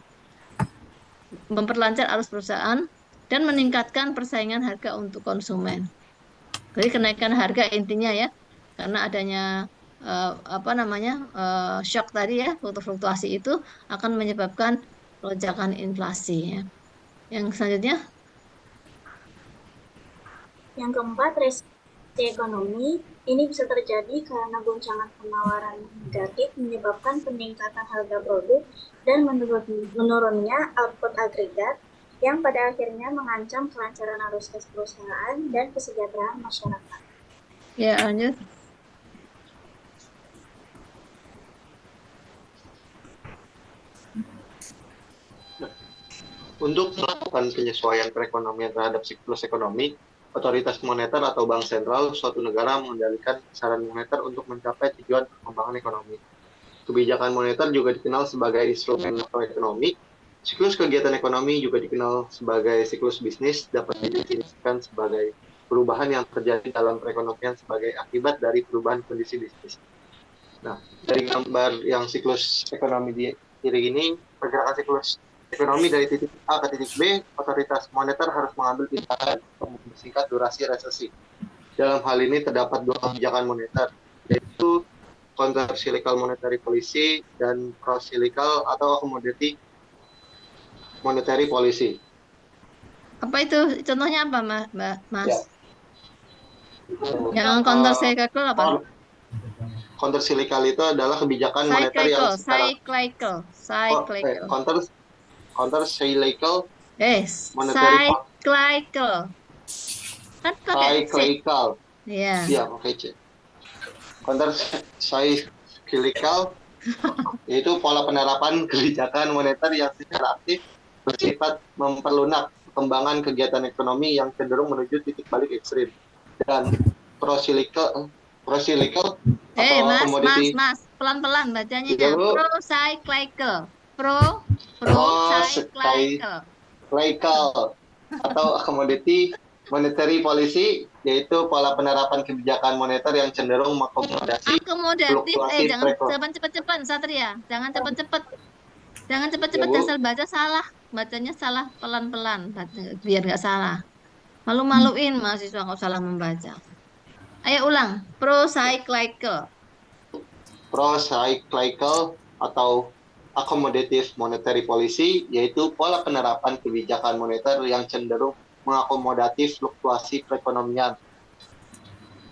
Memperlancar arus perusahaan dan meningkatkan persaingan harga untuk konsumen. Jadi kenaikan harga intinya ya, karena adanya shock tadi ya, fluktuasi itu akan menyebabkan lonjakan inflasi ya. Yang selanjutnya, yang keempat, resesi ekonomi. Ini bisa terjadi karena goncangan penawaran negatif menyebabkan peningkatan harga produk dan menurunnya output agregat yang pada akhirnya mengancam kelancaran arus kas perusahaan dan kesejahteraan masyarakat. Ya, lanjut. Untuk melakukan penyesuaian perekonomian terhadap siklus ekonomi, otoritas moneter atau bank sentral suatu negara mengendalikan besaran moneter untuk mencapai tujuan perkembangan ekonomi. Kebijakan moneter juga dikenal sebagai instrumen makroekonomi. Siklus kegiatan ekonomi juga dikenal sebagai siklus bisnis, dapat didefinisikan sebagai perubahan yang terjadi dalam perekonomian sebagai akibat dari perubahan kondisi bisnis. Nah, dari gambar yang siklus ekonomi di kiri ini, pergerakan siklus ekonomi dari titik A ke titik B, otoritas moneter harus mengambil tindakan untuk mempersingkat durasi resesi. Dalam hal ini terdapat dua kebijakan moneter, yaitu counter-cyclical monetary policy dan pro-cyclical atau accommodative monetary policy. Apa itu? Contohnya apa, Mas? Ya. Yang counter-cyclical apa? Counter-cyclical itu adalah kebijakan moneter yang cyclical. Counter-cyclical monetary cyclical. Kan pakai cyclical. Iya. Iya, oke, Cek. Counter-cyclical yaitu pola penerapan kebijakan moneter yang secara aktif bersifat memperlunak perkembangan kegiatan ekonomi yang cenderung menuju titik balik ekstrim. Dan pro-cyclical Mas, pelan-pelan bacanya ya. Pro-cyclical. Pro-cyclical atau accommodative monetary policy, yaitu pola penerapan kebijakan moneter yang cenderung mengakomodasi fluktuasi jangan cepet-cepet Satria, jangan cepet-cepet asal baca salah, bacanya salah, pelan-pelan biar nggak salah, malu-maluin mahasiswa nggak salah membaca. Ayo ulang. Pro-cyclical atau accommodative monetary policy, yaitu pola penerapan kebijakan moneter yang cenderung mengakomodatif fluktuasi perekonomian.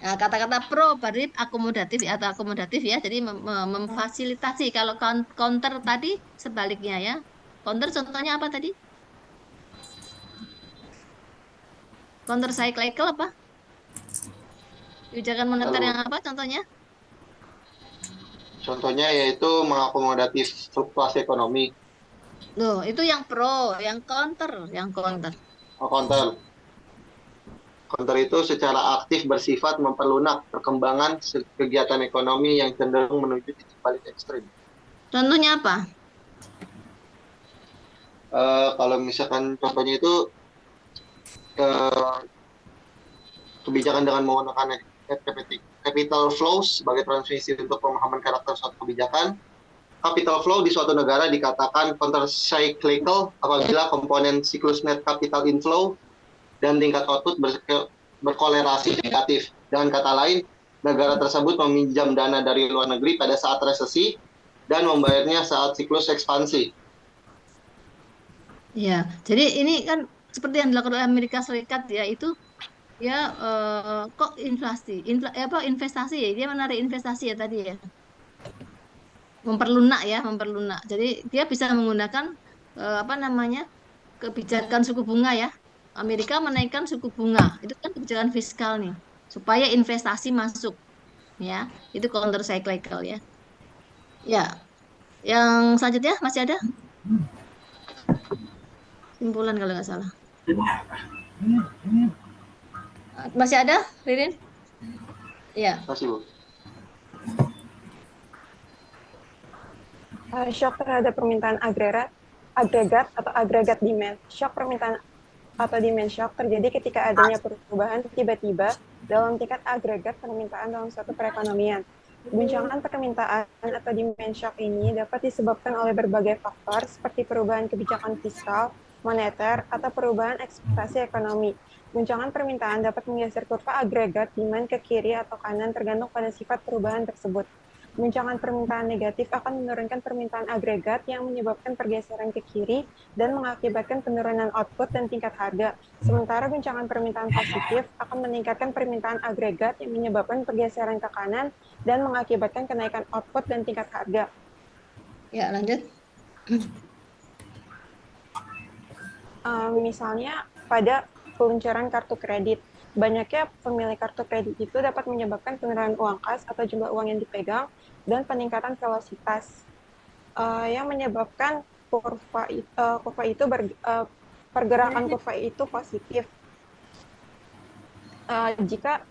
Nah, kata-kata pro berarti akomodatif atau akomodatif ya, jadi memfasilitasi. Kalau counter tadi sebaliknya ya, Counter contohnya apa tadi? Counter cyclical apa? Kebijakan moneter Lalu yang apa contohnya? contohnya yaitu mengakomodatif fluktuasi ekonomi. Loh, itu yang pro, yang counter, yang counter. Oh, counter. Counter itu secara aktif bersifat memperlunak perkembangan kegiatan ekonomi yang cenderung menuju titik balik ekstrim. Contohnya apa? Kalau misalkan contohnya itu eh, kebijakan dengan menggunakan capital flows sebagai transmisi untuk pemahaman karakter suatu kebijakan. Capital flow di suatu negara dikatakan counter-cyclical apabila komponen siklus net capital inflow dan tingkat output berkolerasi negatif. Dengan kata lain, negara tersebut meminjam dana dari luar negeri pada saat resesi dan membayarnya saat siklus ekspansi. Ya, jadi ini kan seperti yang dilakukan oleh Amerika Serikat ya, itu ya kok investasi ya, dia menarik investasi ya tadi ya. Memperlunak ya, memperlunak. Jadi dia bisa menggunakan apa namanya? Kebijakan suku bunga ya. Amerika menaikkan suku bunga. Itu kan kebijakan fiskal nih supaya investasi masuk ya. Itu counter cyclical ya. Ya, yang selanjutnya masih ada simpulan kalau nggak salah. Masih ada, Ririn? Ya. Masih, Bu. Shock terhadap permintaan agregat atau agregat demand. Shock permintaan atau demand shock terjadi ketika adanya perubahan tiba-tiba dalam tingkat agregat permintaan dalam suatu perekonomian. Guncangan permintaan atau demand shock ini dapat disebabkan oleh berbagai faktor seperti perubahan kebijakan fiskal, moneter, atau perubahan ekspektasi ekonomi. Guncangan permintaan dapat menggeser kurva agregat demand ke kiri atau kanan tergantung pada sifat perubahan tersebut. Guncangan permintaan negatif akan menurunkan permintaan agregat yang menyebabkan pergeseran ke kiri dan mengakibatkan penurunan output dan tingkat harga. Sementara guncangan permintaan positif akan meningkatkan permintaan agregat yang menyebabkan pergeseran ke kanan dan mengakibatkan kenaikan output dan tingkat harga. Ya, lanjut. Misalnya pada peluncuran kartu kredit. Banyaknya pemilik kartu kredit itu dapat menyebabkan penurunan uang kas atau jumlah uang yang dipegang dan peningkatan velositas yang menyebabkan pergerakan kurva itu positif. Jika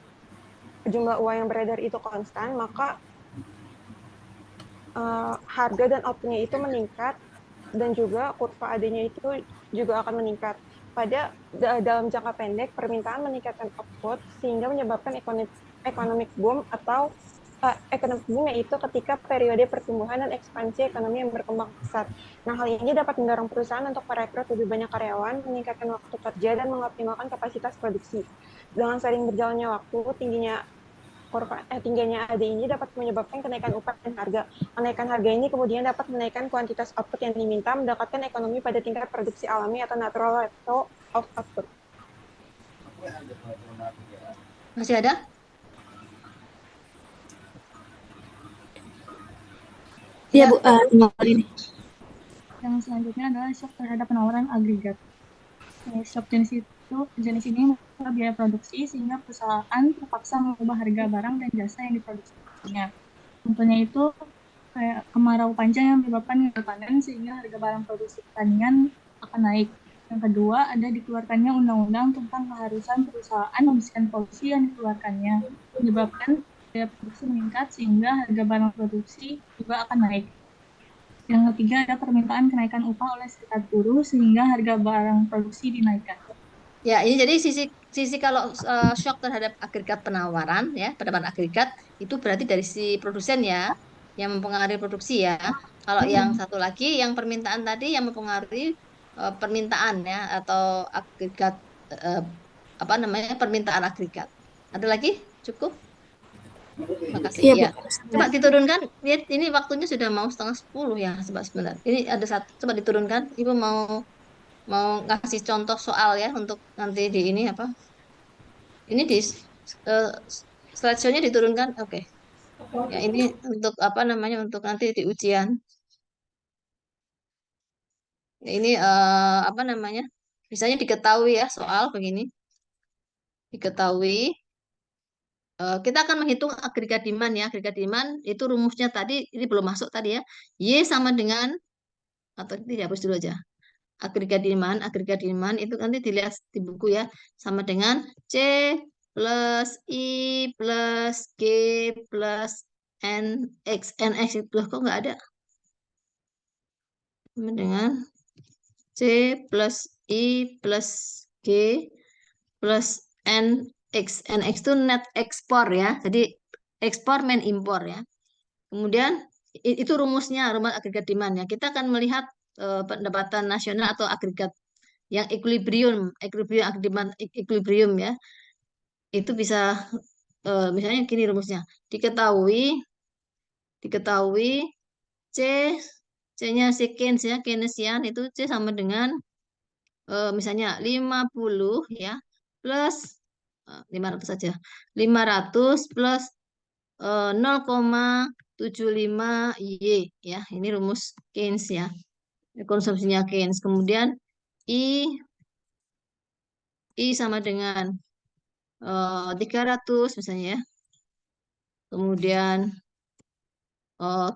jumlah uang yang beredar itu konstan, maka harga dan outputnya itu meningkat dan juga kurva AD-nya itu juga akan meningkat. Dalam jangka pendek, permintaan meningkatkan output sehingga menyebabkan economic boom atau economic boom yaitu ketika periode pertumbuhan dan ekspansi ekonomi yang berkembang pesat. Nah, hal ini dapat mendorong perusahaan untuk merekrut lebih banyak karyawan, meningkatkan waktu kerja, dan mengoptimalkan kapasitas produksi. Dengan sering berjalannya waktu, tingginya AD ini dapat menyebabkan kenaikan upah dan harga. Kenaikan harga ini kemudian dapat menaikkan kuantitas output yang diminta, mendekatkan ekonomi pada tingkat produksi alami atau natural level of output. Masih ada? Iya, Bu. Ini. Yang selanjutnya adalah shock terhadap penawaran agregat. Shock jenis ini mengubah biaya produksi sehingga perusahaan terpaksa mengubah harga barang dan jasa yang diproduksinya. Contohnya itu kayak kemarau panjang yang menyebabkan gagal panen sehingga harga barang produksi pertanian akan naik. Yang kedua, ada dikeluarkannya undang-undang tentang keharusan perusahaan membersihkan polusi yang dikeluarkannya, menyebabkan biaya produksi meningkat sehingga harga barang produksi juga akan naik. Yang ketiga, ada permintaan kenaikan upah oleh serikat buruh sehingga harga barang produksi dinaikkan. Ya, ini jadi sisi kalau shock terhadap agregat penawaran ya, penawaran agregat itu berarti dari si produsen ya yang mempengaruhi produksi ya. Kalau yang satu lagi yang permintaan tadi yang mempengaruhi permintaan ya atau agregat apa namanya permintaan agregat. Ada lagi? Cukup? Makasih Iya, ya. Bu. Coba diturunkan. Lihat ini waktunya sudah mau 9:30 ya, sebentar. Ini ada satu, coba diturunkan. Ibu mau ngasih contoh soal ya untuk nanti di ini apa? Ini di uh, slideshow-nya diturunkan. Oke. Ya, ini untuk apa namanya? Untuk nanti di ujian. Ini apa namanya? Misalnya diketahui ya soal begini. Diketahui kita akan menghitung agregat demand ya. Agregat demand itu rumusnya tadi ini belum masuk tadi ya. Y sama dengan atau tidak hapus dulu aja. Agregat demand itu nanti dilihat di buku ya. Sama dengan C plus I plus G plus NX. NX itu loh, kok nggak ada? Sama dengan C plus I plus G plus NX. NX itu net ekspor ya. Jadi ekspor main impor ya. Kemudian itu rumusnya, rumus agregat demand ya. Kita akan melihat pendapatan nasional atau agregat yang equilibrium, equilibrium ya. Itu bisa misalnya gini rumusnya. Diketahui C C-nya si Keynes ya, Keynesian itu C sama dengan misalnya 50 ya plus 500 saja. 500 plus 0,75 Y ya. Ini rumus Keynes ya. Konsumsinya Keynes. Kemudian I sama dengan 300 misalnya ya. Kemudian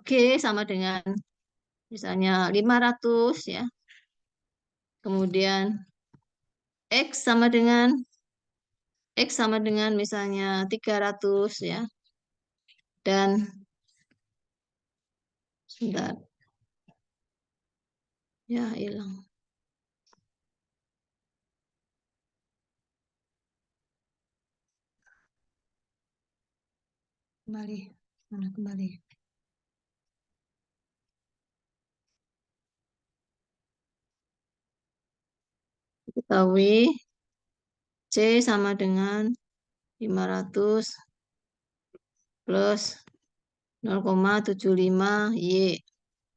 G sama dengan misalnya 500 ya. Kemudian X sama dengan misalnya 300 ya. Dan sebentar. Ya, hilang. Kembali. Mana kembali? Ketahui C sama dengan 500 plus 0,75 Y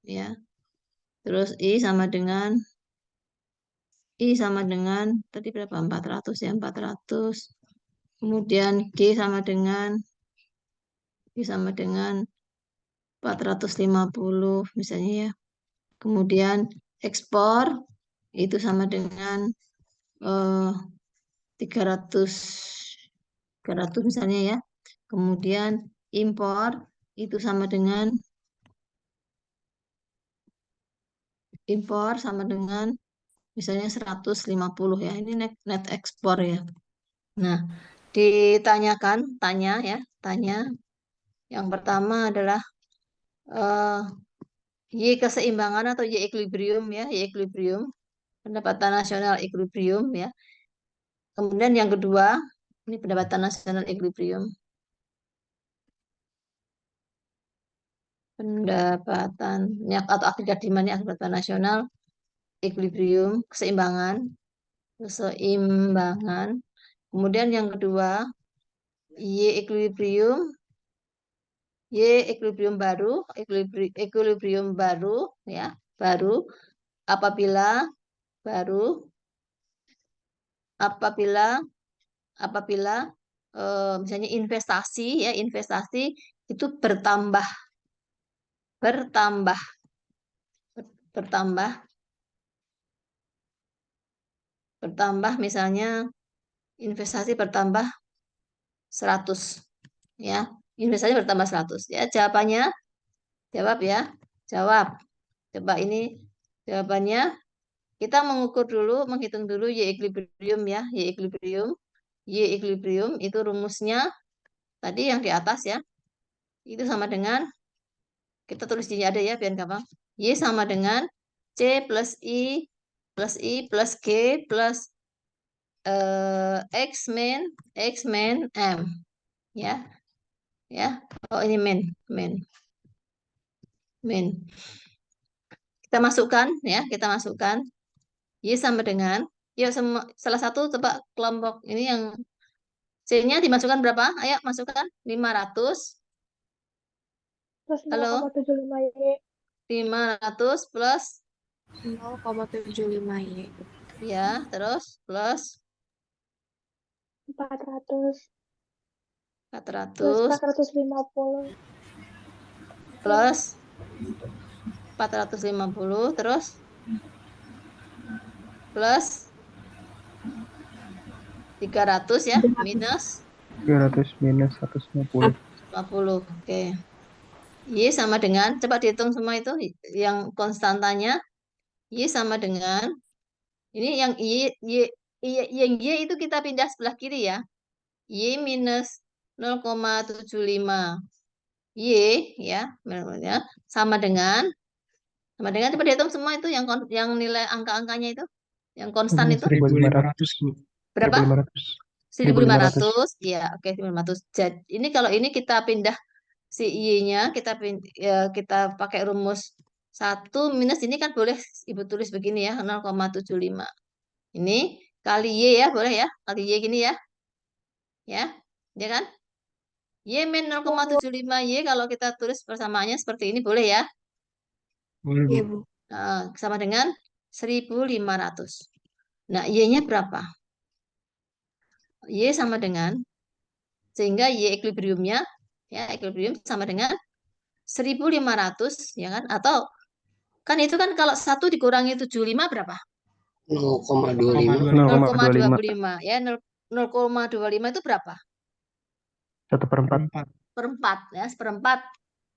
ya. Terus I sama dengan tadi berapa? 400 ya, 400. Kemudian G sama dengan 450 misalnya ya. Kemudian ekspor itu sama dengan 300 misalnya ya. Kemudian impor itu sama dengan misalnya 150 ya. Ini net ekspor ya. Nah, tanya. Yang pertama adalah Y keseimbangan atau Y equilibrium ya, Y equilibrium. Pendapatan nasional equilibrium ya. Kemudian yang kedua, ini pendapatan nasional equilibrium. Pendapatan atau agregat demand pendapatan nasional equilibrium, keseimbangan. Kemudian yang kedua, Y equilibrium baru ya, apabila misalnya investasi itu bertambah misalnya investasi bertambah 100 ya. Investasi bertambah 100 ya. Jawab ya. Coba ini jawabannya. Kita menghitung dulu Y equilibrium ya. Y equilibrium itu rumusnya tadi yang di atas ya. Itu sama dengan, kita tulis di sini ada ya biar gampang. Y sama dengan C plus I plus G plus X min M ya. Oh ini min. Kita masukkan Y sama dengan, ya salah satu coba kelompok ini yang C-nya dimasukkan berapa? Ayo masukkan 500. Plus Halo. 0,75 Y. 500 plus 0,75 Y. Ya, terus plus 400. 400 Plus 450. plus 450 terus plus 300 ya, minus 300 minus 150. 50. Oke. Y sama dengan, coba dihitung semua itu, yang konstantanya, Y sama dengan, ini yang yang Y itu kita pindah sebelah kiri ya. Y minus 0,75. Y ya, sama dengan coba dihitung semua itu yang nilai angka-angkanya itu, yang konstan itu 1.500 Bu. berapa? 1.500. 1.500 ya, oke 1.500. Jadi ini kita pindah si Y-nya, kita pakai rumus 1 minus ini kan boleh Ibu tulis begini ya, 0,75. Ini kali Y ya, boleh ya, kali Y gini ya. Ya kan? Y min 0,75 Y kalau kita tulis persamaannya seperti ini boleh ya? Boleh, Iya, Bu. Bu. Sama dengan 1.500. Nah, Y-nya berapa? Y sama dengan, sehingga Y equilibriumnya, ya equilibrium sama dengan 1.500, ya kan? Atau, kan itu kan kalau 1 dikurangi 75 berapa? 0,25. 0,25. Ya, 0,25 itu berapa? 1/4. Seperempat, ya, seperempat.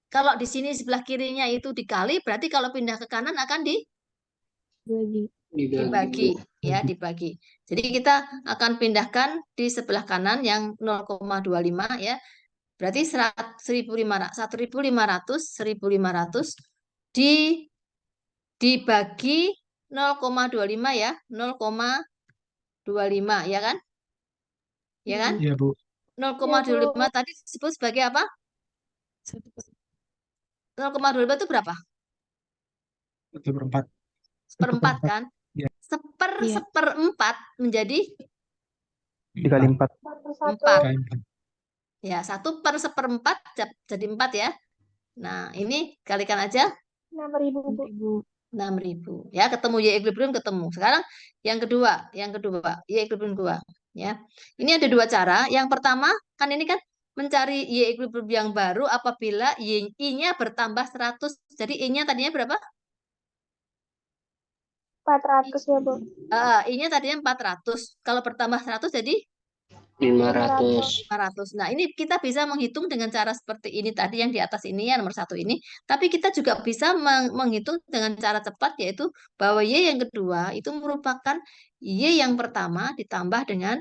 Kalau di sini sebelah kirinya itu dikali, berarti kalau pindah ke kanan akan dibagi, ya, dibagi. Jadi kita akan pindahkan di sebelah kanan yang 0,25 ya. Berarti 1.500 dibagi 0,25 ya, 0,25 ya kan? Ya kan? Iya, Bu. 0,25 tadi disebut sebagai apa? 0,25 itu berapa? 1/4. Seperempat kan? Iya. Seperempat menjadi Dikali 4. 4. Ya, 1/4 jadi 4 ya. Nah, ini kalikan aja 6.000. 6.000. Ya, ketemu Y equilibrium ketemu. Sekarang yang kedua, Y equilibrium 2 ya. Ini ada 2 cara. Yang pertama, kan ini kan mencari Y equilibrium yang baru apabila Y-nya bertambah 100. Jadi Y-nya tadinya berapa? 400 ya, Bu. I-nya tadinya 400. Kalau bertambah 100 jadi 500. 500. Nah, ini kita bisa menghitung dengan cara seperti ini tadi yang di atas ini ya, nomor 1 ini. Tapi kita juga bisa menghitung dengan cara cepat, yaitu bahwa Y yang kedua itu merupakan Y yang pertama ditambah dengan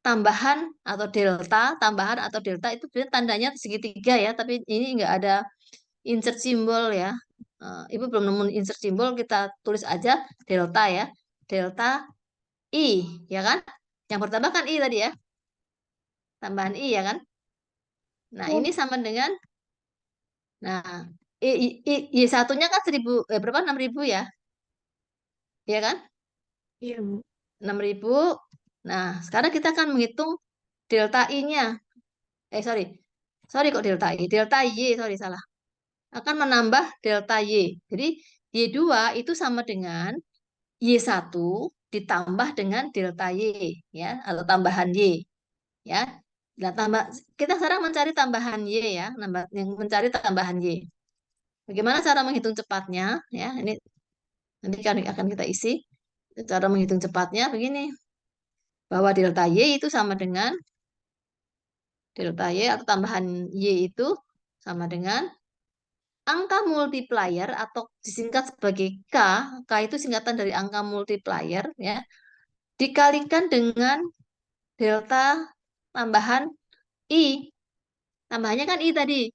tambahan atau delta. Tambahan atau delta itu tandanya segitiga ya, tapi ini enggak ada insert simbol ya. Ibu belum nemu insert simbol, kita tulis aja delta ya. Delta I, ya kan? Yang pertama kan I tadi ya. Tambahan I ya kan? Nah, ini sama dengan, nah, Y satunya kan 1.000, berapa? 6.000 ya? Iya kan? Iya, Bu. 6.000. Nah, sekarang kita akan menghitung delta I-nya. Sorry kok delta I. Delta Y, sorry salah. Akan menambah delta Y. Jadi, Y2 itu sama dengan Y1 ditambah dengan delta Y, ya, atau tambahan Y. Ya. Nah, kita sekarang mencari tambahan Y ya, mencari tambahan Y. Bagaimana cara menghitung cepatnya? Ya, ini nanti akan kita isi. Cara menghitung cepatnya begini, bahwa delta Y itu sama dengan delta Y atau tambahan Y itu sama dengan angka multiplier atau disingkat sebagai K. K itu singkatan dari angka multiplier ya, dikalikan dengan delta tambahan I. Tambahannya kan I tadi.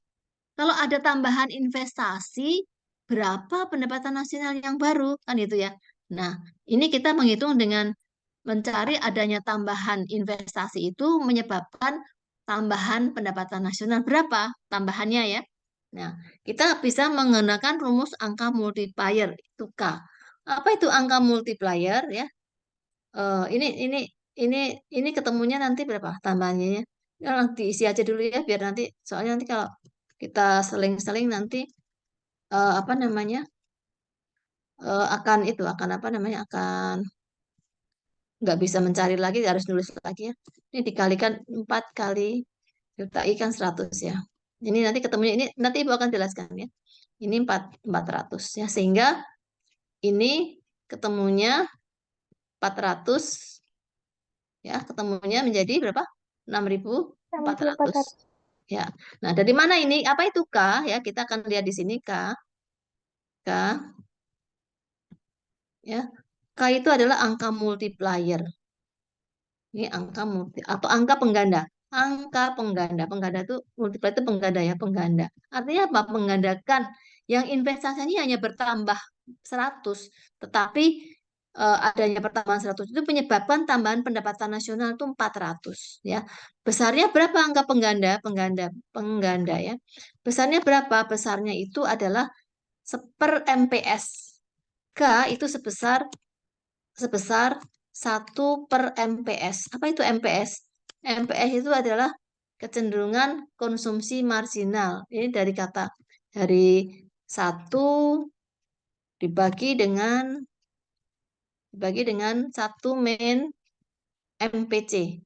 Kalau ada tambahan investasi, berapa pendapatan nasional yang baru? Kan itu ya. Nah, ini kita menghitung dengan mencari adanya tambahan investasi itu menyebabkan tambahan pendapatan nasional berapa tambahannya ya. Nah, kita bisa menggunakan rumus angka multiplier itu K. Apa itu angka multiplier ya? Ini ketemunya nanti berapa tambahannya ya? Ya, nanti isi aja dulu ya biar nanti, soalnya nanti kalau kita seling-seling nanti apa namanya akan apa namanya akan nggak bisa mencari lagi, harus nulis lagi ya. Ini dikalikan 4 kali delta I kan 100 ya. Ini nanti ketemunya, ini nanti Ibu akan jelaskan ya. Ini 400 ya, sehingga ini ketemunya 6.400 ya, ketemunya menjadi berapa? 6.400 ya. Nah, dari mana ini? Apa itu K ya? Kita akan lihat di sini K ya. K itu adalah angka multiplier. Ini angka multi atau angka pengganda. Angka pengganda. Pengganda itu multiplier itu pengganda ya, pengganda. Artinya apa? Menggandakan yang investasinya hanya bertambah 100, tetapi adanya pertambahan 100 itu menyebabkan tambahan pendapatan nasional itu 400 ya. Besarnya berapa angka pengganda? Pengganda ya. Besarnya berapa? Besarnya itu adalah seper MPS. K itu sebesar 1/MPS. Apa itu MPS? MPS itu adalah kecenderungan konsumsi marginal. Ini dari kata dari 1 dibagi dengan 1 min MPC.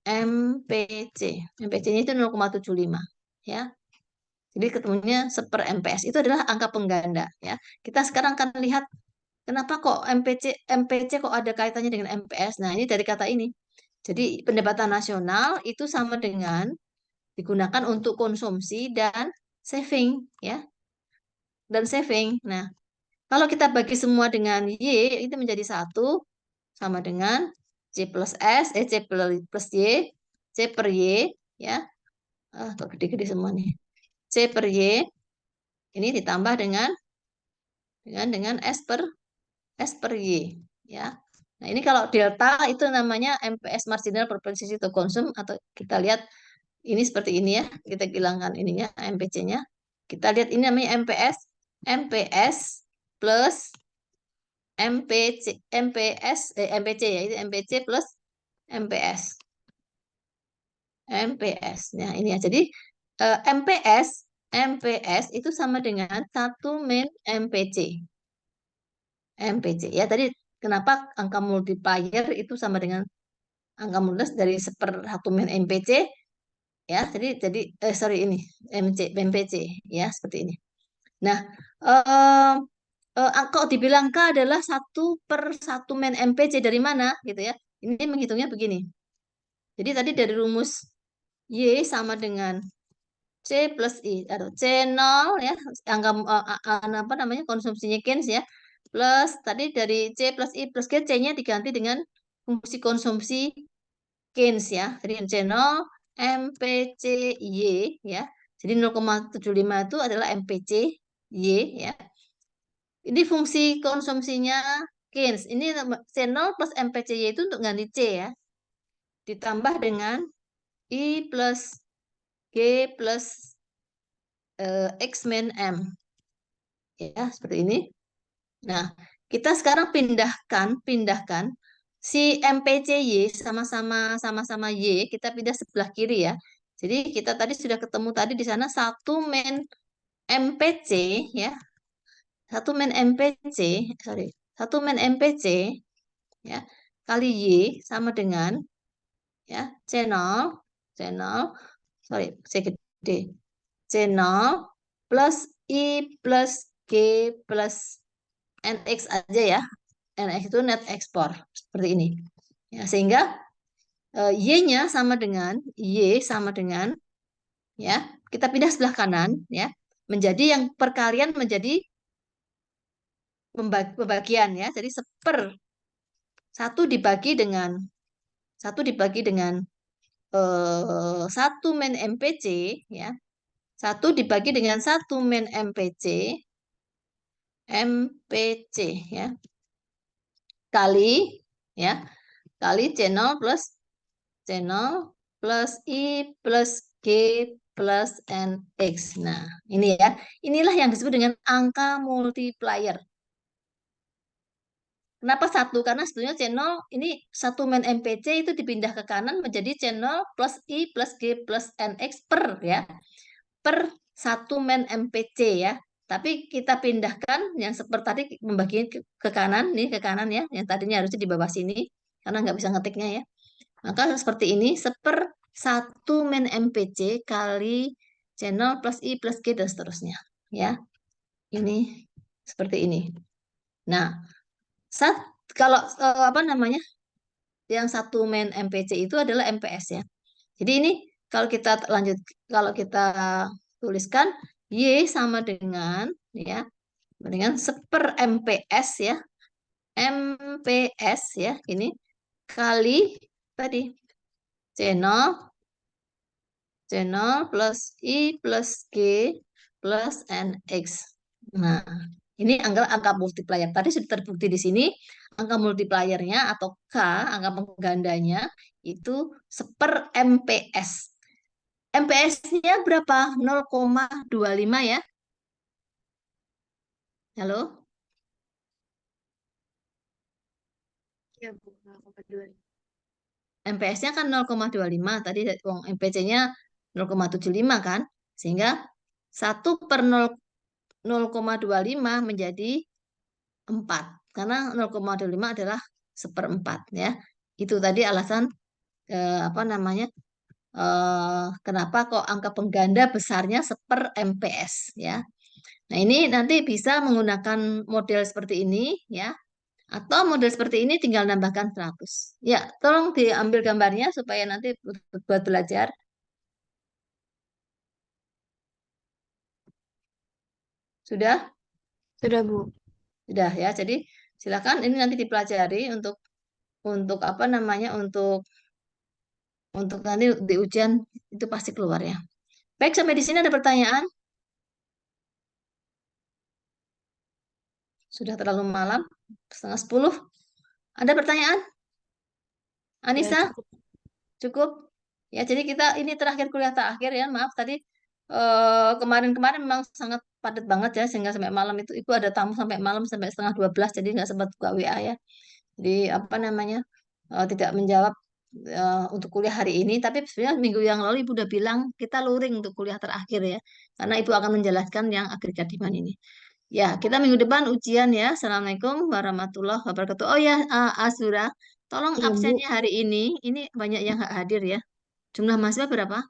MPC-nya itu 0,75 ya. Jadi ketemunya seper MPS. Itu adalah angka pengganda ya. Kita sekarang akan lihat kenapa kok MPC kok ada kaitannya dengan MPS. Nah, ini dari kata ini. Jadi pendapatan nasional itu sama dengan digunakan untuk konsumsi dan saving ya. Dan saving. Nah, kalau kita bagi semua dengan Y itu menjadi 1 sama dengan C plus S, C plus Y, C per Y ya. Kok gede-gede semua nih. C per Y ini ditambah dengan S per Y ya. Nah, ini kalau delta itu namanya MPS marginal propensity to consume atau kita lihat ini seperti ini ya. Kita hilangkan ininya MPC-nya. Kita lihat ini namanya MPS plus MPC ya, itu MPC plus MPS. Nah, ini ya. Jadi MPS itu sama dengan 1 min MPC. MPC ya, tadi kenapa angka multiplier itu sama dengan angka modulus dari 1/1 min MPC ya. Jadi sorry ini MPC ya, seperti ini. Nah, kok dibilang K adalah 1/1 min MPC dari mana gitu ya. Ini menghitungnya begini. Jadi tadi dari rumus Y sama dengan C plus I atau C0 ya, angka apa namanya konsumsinya Keynes ya, plus tadi dari C plus I plus G, C-nya diganti dengan fungsi konsumsi Keynes ya. Jadi C0 MPC Y ya. Jadi 0,75 itu adalah MPC Y ya. Ini fungsi konsumsinya Keynes. Ini C0 plus MPC Y itu untuk ganti C ya. Ditambah dengan I plus G plus X min M. Ya, seperti ini. Nah, kita sekarang pindahkan si MPCY sama-sama Y, kita pindah sebelah kiri ya. Jadi kita tadi sudah ketemu tadi di sana 1 min MPC ya. 1 min MPC, sorry. 1 min MPC ya kali Y sama dengan ya C0 sorry, C gede. C0 plus I plus G plus NX aja ya. NX itu net ekspor seperti ini. Ya, sehingga Y-nya sama dengan ya, kita pindah sebelah kanan ya, menjadi yang perkalian menjadi pembagian ya. Jadi 1 dibagi dengan 1 min MPC ya. 1 dibagi dengan 1 min MPC ya. Kali ya. Kali C0 plus I plus G plus NX. Nah, ini ya. Inilah yang disebut dengan angka multiplier. Kenapa 1? Karena sebetulnya C0 ini 1 min MPC itu dipindah ke kanan menjadi C0 plus I plus G plus NX per ya. Per 1 min MPC ya. Tapi kita pindahkan yang seperti tadi membagi ke kanan nih, ke kanan ya. Yang tadinya harusnya di bawah sini karena nggak bisa ngetiknya ya. Maka seperti ini 1/1 min MPC kali C0 plus I plus G dan seterusnya ya. Ini seperti ini. Nah, kalau apa namanya, yang satu main MPC itu adalah MPS ya. Jadi ini kalau kita lanjut, kalau kita tuliskan Y sama dengan seper MPS ya, MPS ya, ini kali tadi C0 plus I plus G plus NX. Nah, ini angka multiplier. Tadi sudah terbukti di sini angka multipliernya atau K, angka penggandanya itu seper MPS. MPS-nya berapa? 0,25 ya. Halo? Ya, Bu, 0,25. MPS-nya kan 0,25. Tadi MPC-nya 0,75 kan. Sehingga 1/0,25 menjadi 4. Karena 0,25 adalah seperempat ya. Itu tadi alasan apa namanya, kenapa kok angka pengganda besarnya seper MPS ya. Nah, ini nanti bisa menggunakan model seperti ini ya. Atau model seperti ini tinggal nambahkan 100. Ya, tolong diambil gambarnya supaya nanti buat belajar. Sudah? Sudah, Bu. Sudah ya. Jadi silakan ini nanti dipelajari untuk apa namanya, untuk nanti di ujian itu pasti keluar ya. Baik, sampai di sini ada pertanyaan? Sudah terlalu malam, 9:30. Ada pertanyaan? Anissa? Ya, cukup. Cukup? Ya, jadi kita ini terakhir kuliah terakhir ya. Maaf tadi kemarin-kemarin memang sangat padat banget ya, sehingga sampai malam itu ada tamu sampai malam sampai setengah 12, jadi nggak sempat buka WA ya. Jadi apa namanya, tidak menjawab untuk kuliah hari ini. Tapi sebenarnya minggu yang lalu Ibu udah bilang kita luring untuk kuliah terakhir ya, karena Ibu akan menjelaskan yang agregat demand ini. Ya, kita minggu depan ujian ya. Assalamualaikum warahmatullahi wabarakatuh. Oh ya, Azura, tolong Iya, Bu. absennya hari ini. Ini banyak yang nggak hadir ya. Jumlah mahasiswa berapa?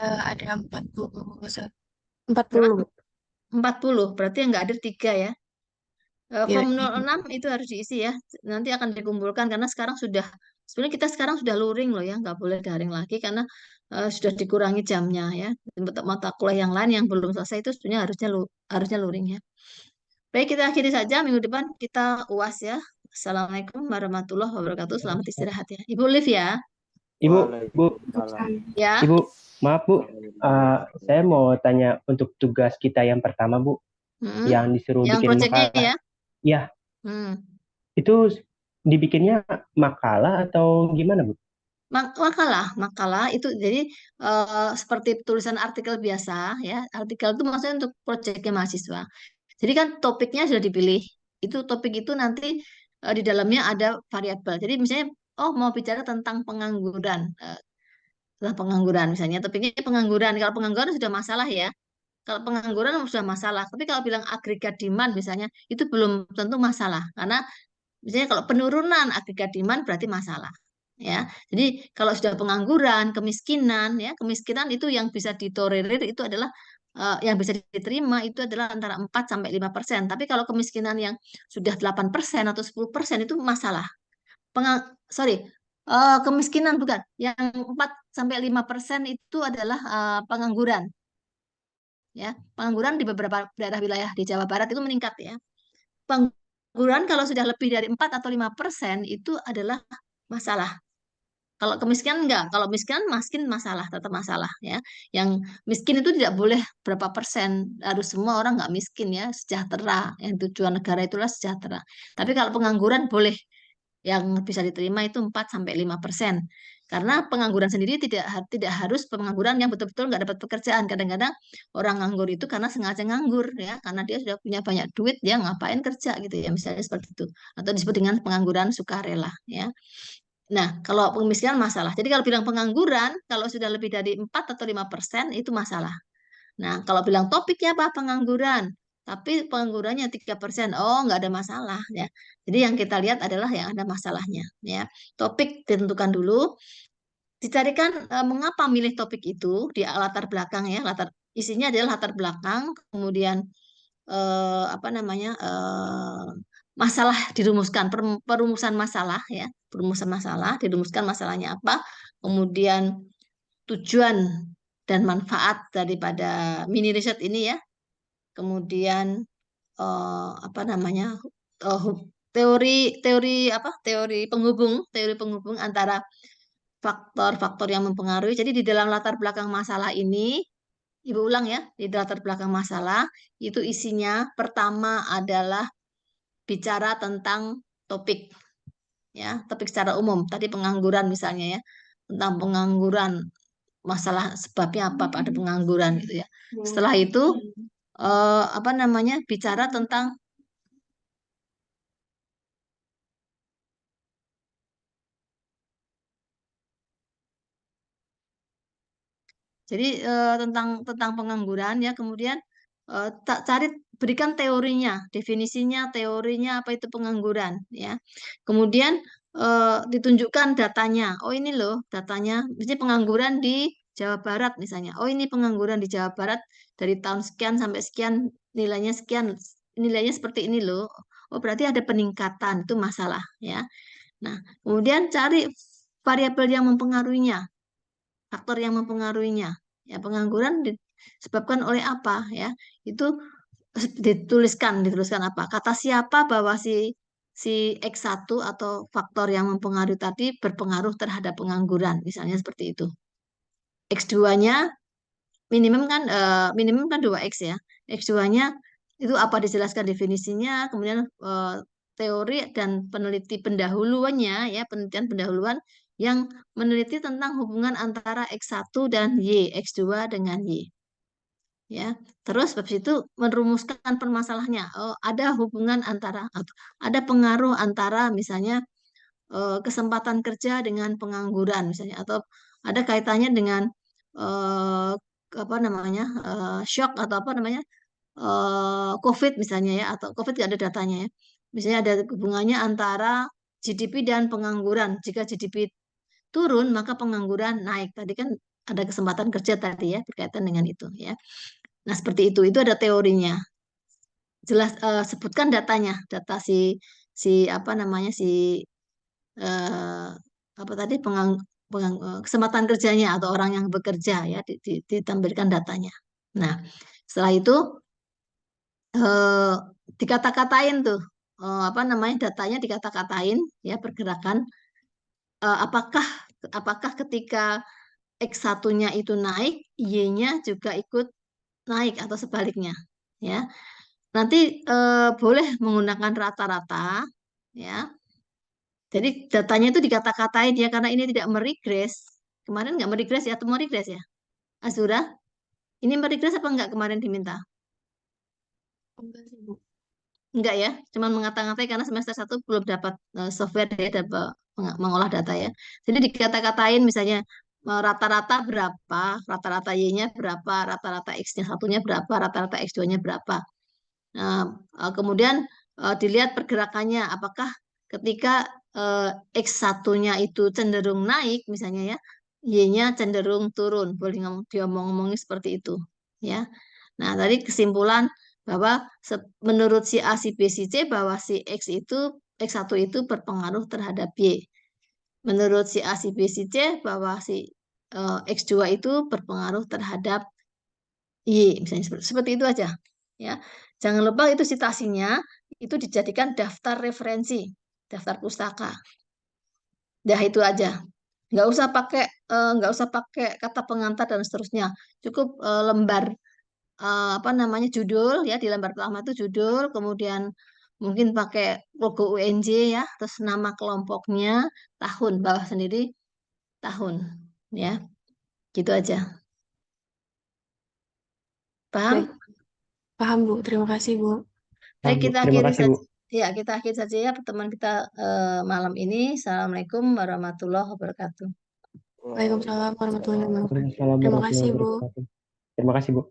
Ada 40. Berapa? 40, Bu. 40. Berarti yang nggak hadir 3 ya. Iya, Form 06 itu harus diisi ya. Nanti akan dikumpulkan karena sebenarnya kita sekarang sudah luring loh ya, nggak boleh daring lagi karena sudah dikurangi jamnya ya. Untuk mata kuliah yang lain yang belum selesai itu sebenarnya harusnya luring ya. Baik, kita akhiri saja, minggu depan kita UAS ya. Assalamualaikum warahmatullahi wabarakatuh. Selamat istirahat ya. Ibu live ya. Ibu, Bu, Ya. Ibu, maaf Bu, saya mau tanya untuk tugas kita yang pertama Bu, yang disuruh Yang bikin proyeknya makalah. ya. Ya, Hmm. itu dibikinnya makalah atau gimana Bu? Makalah itu jadi seperti tulisan artikel biasa ya. Artikel itu maksudnya untuk proyeknya mahasiswa. Jadi kan topiknya sudah dipilih. Itu topik itu nanti di dalamnya ada variabel. Jadi misalnya, oh mau bicara tentang pengangguran, tentang pengangguran misalnya. Topiknya pengangguran. Kalau pengangguran sudah masalah ya. Kalau pengangguran sudah masalah. Tapi kalau bilang agregat demand misalnya, itu belum tentu masalah. Karena misalnya kalau penurunan agregat demand berarti masalah. Ya, jadi kalau sudah pengangguran, kemiskinan itu yang bisa ditolerir itu adalah yang bisa diterima itu adalah antara 4 sampai 5%. Tapi kalau kemiskinan yang sudah 8% atau 10% itu masalah. Kemiskinan bukan, yang 4 sampai 5% itu adalah pengangguran. Ya, pengangguran di beberapa daerah wilayah di Jawa Barat itu meningkat ya. Pengangguran kalau sudah lebih dari 4 atau 5% itu adalah masalah. Kalau kemiskinan enggak, kalau miskin masalah, tetap masalah ya. Yang miskin itu tidak boleh berapa persen, harus semua orang nggak miskin ya, sejahtera. Yang tujuan negara itulah sejahtera. Tapi kalau pengangguran boleh, yang bisa diterima itu 4 sampai 5%. Karena pengangguran sendiri tidak harus pengangguran yang betul-betul nggak dapat pekerjaan. Kadang-kadang orang nganggur itu karena sengaja nganggur ya, karena dia sudah punya banyak duit, dia ngapain kerja gitu ya, misalnya seperti itu. Atau disebut dengan pengangguran sukarela ya. Nah, kalau kemiskinan masalah. Jadi kalau bilang pengangguran, kalau sudah lebih dari 4 atau 5% itu masalah. Nah, kalau bilang topiknya apa? Pengangguran. Tapi penganggurannya 3%. Oh, nggak ada masalah ya. Jadi yang kita lihat adalah yang ada masalahnya ya. Topik ditentukan dulu. Dicarikan mengapa milih topik itu di latar belakang ya. Isinya adalah latar belakang, kemudian apa namanya, masalah dirumuskan, perumusan masalah ya, perumusan masalah, dirumuskan masalahnya apa, kemudian tujuan dan manfaat daripada mini riset ini ya, kemudian apa namanya teori teori teori penghubung antara faktor-faktor yang mempengaruhi. Jadi di dalam latar belakang masalah ini, Ibu ulang ya, di latar belakang masalah itu isinya pertama adalah bicara tentang topik ya, topik secara umum. Tadi pengangguran misalnya ya, tentang pengangguran, masalah sebabnya apa pada pengangguran gitu ya. Setelah itu apa namanya bicara tentang jadi tentang pengangguran ya, kemudian cari berikan teorinya, definisinya, teorinya apa itu pengangguran ya. Kemudian ditunjukkan datanya. Oh ini loh datanya, misalnya pengangguran di Jawa Barat misalnya. Oh ini pengangguran di Jawa Barat dari tahun sekian sampai sekian nilainya sekian, nilainya seperti ini loh. Oh berarti ada peningkatan, itu masalah ya. Nah, kemudian cari variabel yang mempengaruhinya, faktor yang mempengaruhinya. Ya, pengangguran disebabkan oleh apa ya? Itu dituliskan apa? Kata siapa bahwa si X1 atau faktor yang mempengaruhi tadi berpengaruh terhadap pengangguran, misalnya seperti itu. X2-nya minimum kan 2X ya. X2-nya itu apa, dijelaskan definisinya, kemudian teori dan peneliti pendahuluannya ya, penelitian pendahuluan yang meneliti tentang hubungan antara X1 dan Y, X2 dengan Y. Ya, terus habis itu merumuskan permasalahannya. Oh, ada hubungan antara, ada pengaruh antara misalnya kesempatan kerja dengan pengangguran misalnya, atau ada kaitannya dengan apa namanya shock atau apa namanya COVID misalnya ya, atau COVID tidak ada datanya ya. Misalnya ada hubungannya antara GDP dan pengangguran. Jika GDP turun maka pengangguran naik. Tadi kan ada kesempatan kerja tadi ya, berkaitan dengan itu ya. Nah seperti itu ada teorinya. Jelas sebutkan datanya, data si apa namanya eh, apa tadi kesempatan kerjanya atau orang yang bekerja ya, ditampilkan datanya. Nah setelah itu dikata-katain tuh apa namanya datanya, dikata-katain ya pergerakan apakah ketika X1-nya itu naik, Y-nya juga ikut naik atau sebaliknya ya. Nanti boleh menggunakan rata-rata ya. Jadi datanya itu dikata-katain ya, karena ini tidak meregres. Kemarin nggak meregres ya, atau meregres ya? Azura, ini meregres apa enggak kemarin diminta? Enggak sih, Bu. Enggak ya, cuma mengata-ngatai karena semester 1 belum dapat software ya, dapat mengolah data ya. Jadi dikata-katain misalnya rata-rata berapa, rata-rata Y-nya berapa, rata-rata X-nya satunya berapa, rata-rata X2-nya berapa. Nah, kemudian dilihat pergerakannya, apakah ketika X1-nya itu cenderung naik misalnya ya, Y-nya cenderung turun. Boleh diomong-omongin seperti itu ya. Nah, tadi kesimpulan bahwa menurut si A, si B, si C bahwa si X1 itu berpengaruh terhadap Y. Menurut si A, si B, si C bahwa si X2 itu berpengaruh terhadap Y, misalnya seperti itu aja ya. Jangan lupa itu citasinya itu dijadikan daftar referensi, daftar pustaka. Dah itu aja. Nggak usah pakai kata pengantar dan seterusnya. Cukup lembar apa namanya judul ya, di lembar pertama itu judul, kemudian mungkin pakai logo UNJ ya, terus nama kelompoknya, tahun, bawah sendiri tahun ya. Gitu aja. Paham? Baik, paham, Bu. Terima kasih, Bu. Baik, kita Terima akhiri kasih, saja. Bu. Ya, kita akhiri saja ya pertemuan kita malam ini. Assalamualaikum warahmatullahi wabarakatuh. Waalaikumsalam warahmatullahi wabarakatuh. Waalaikumsalam Terima kasih, warahmatullahi Bu. wabarakatuh. Terima kasih, Bu.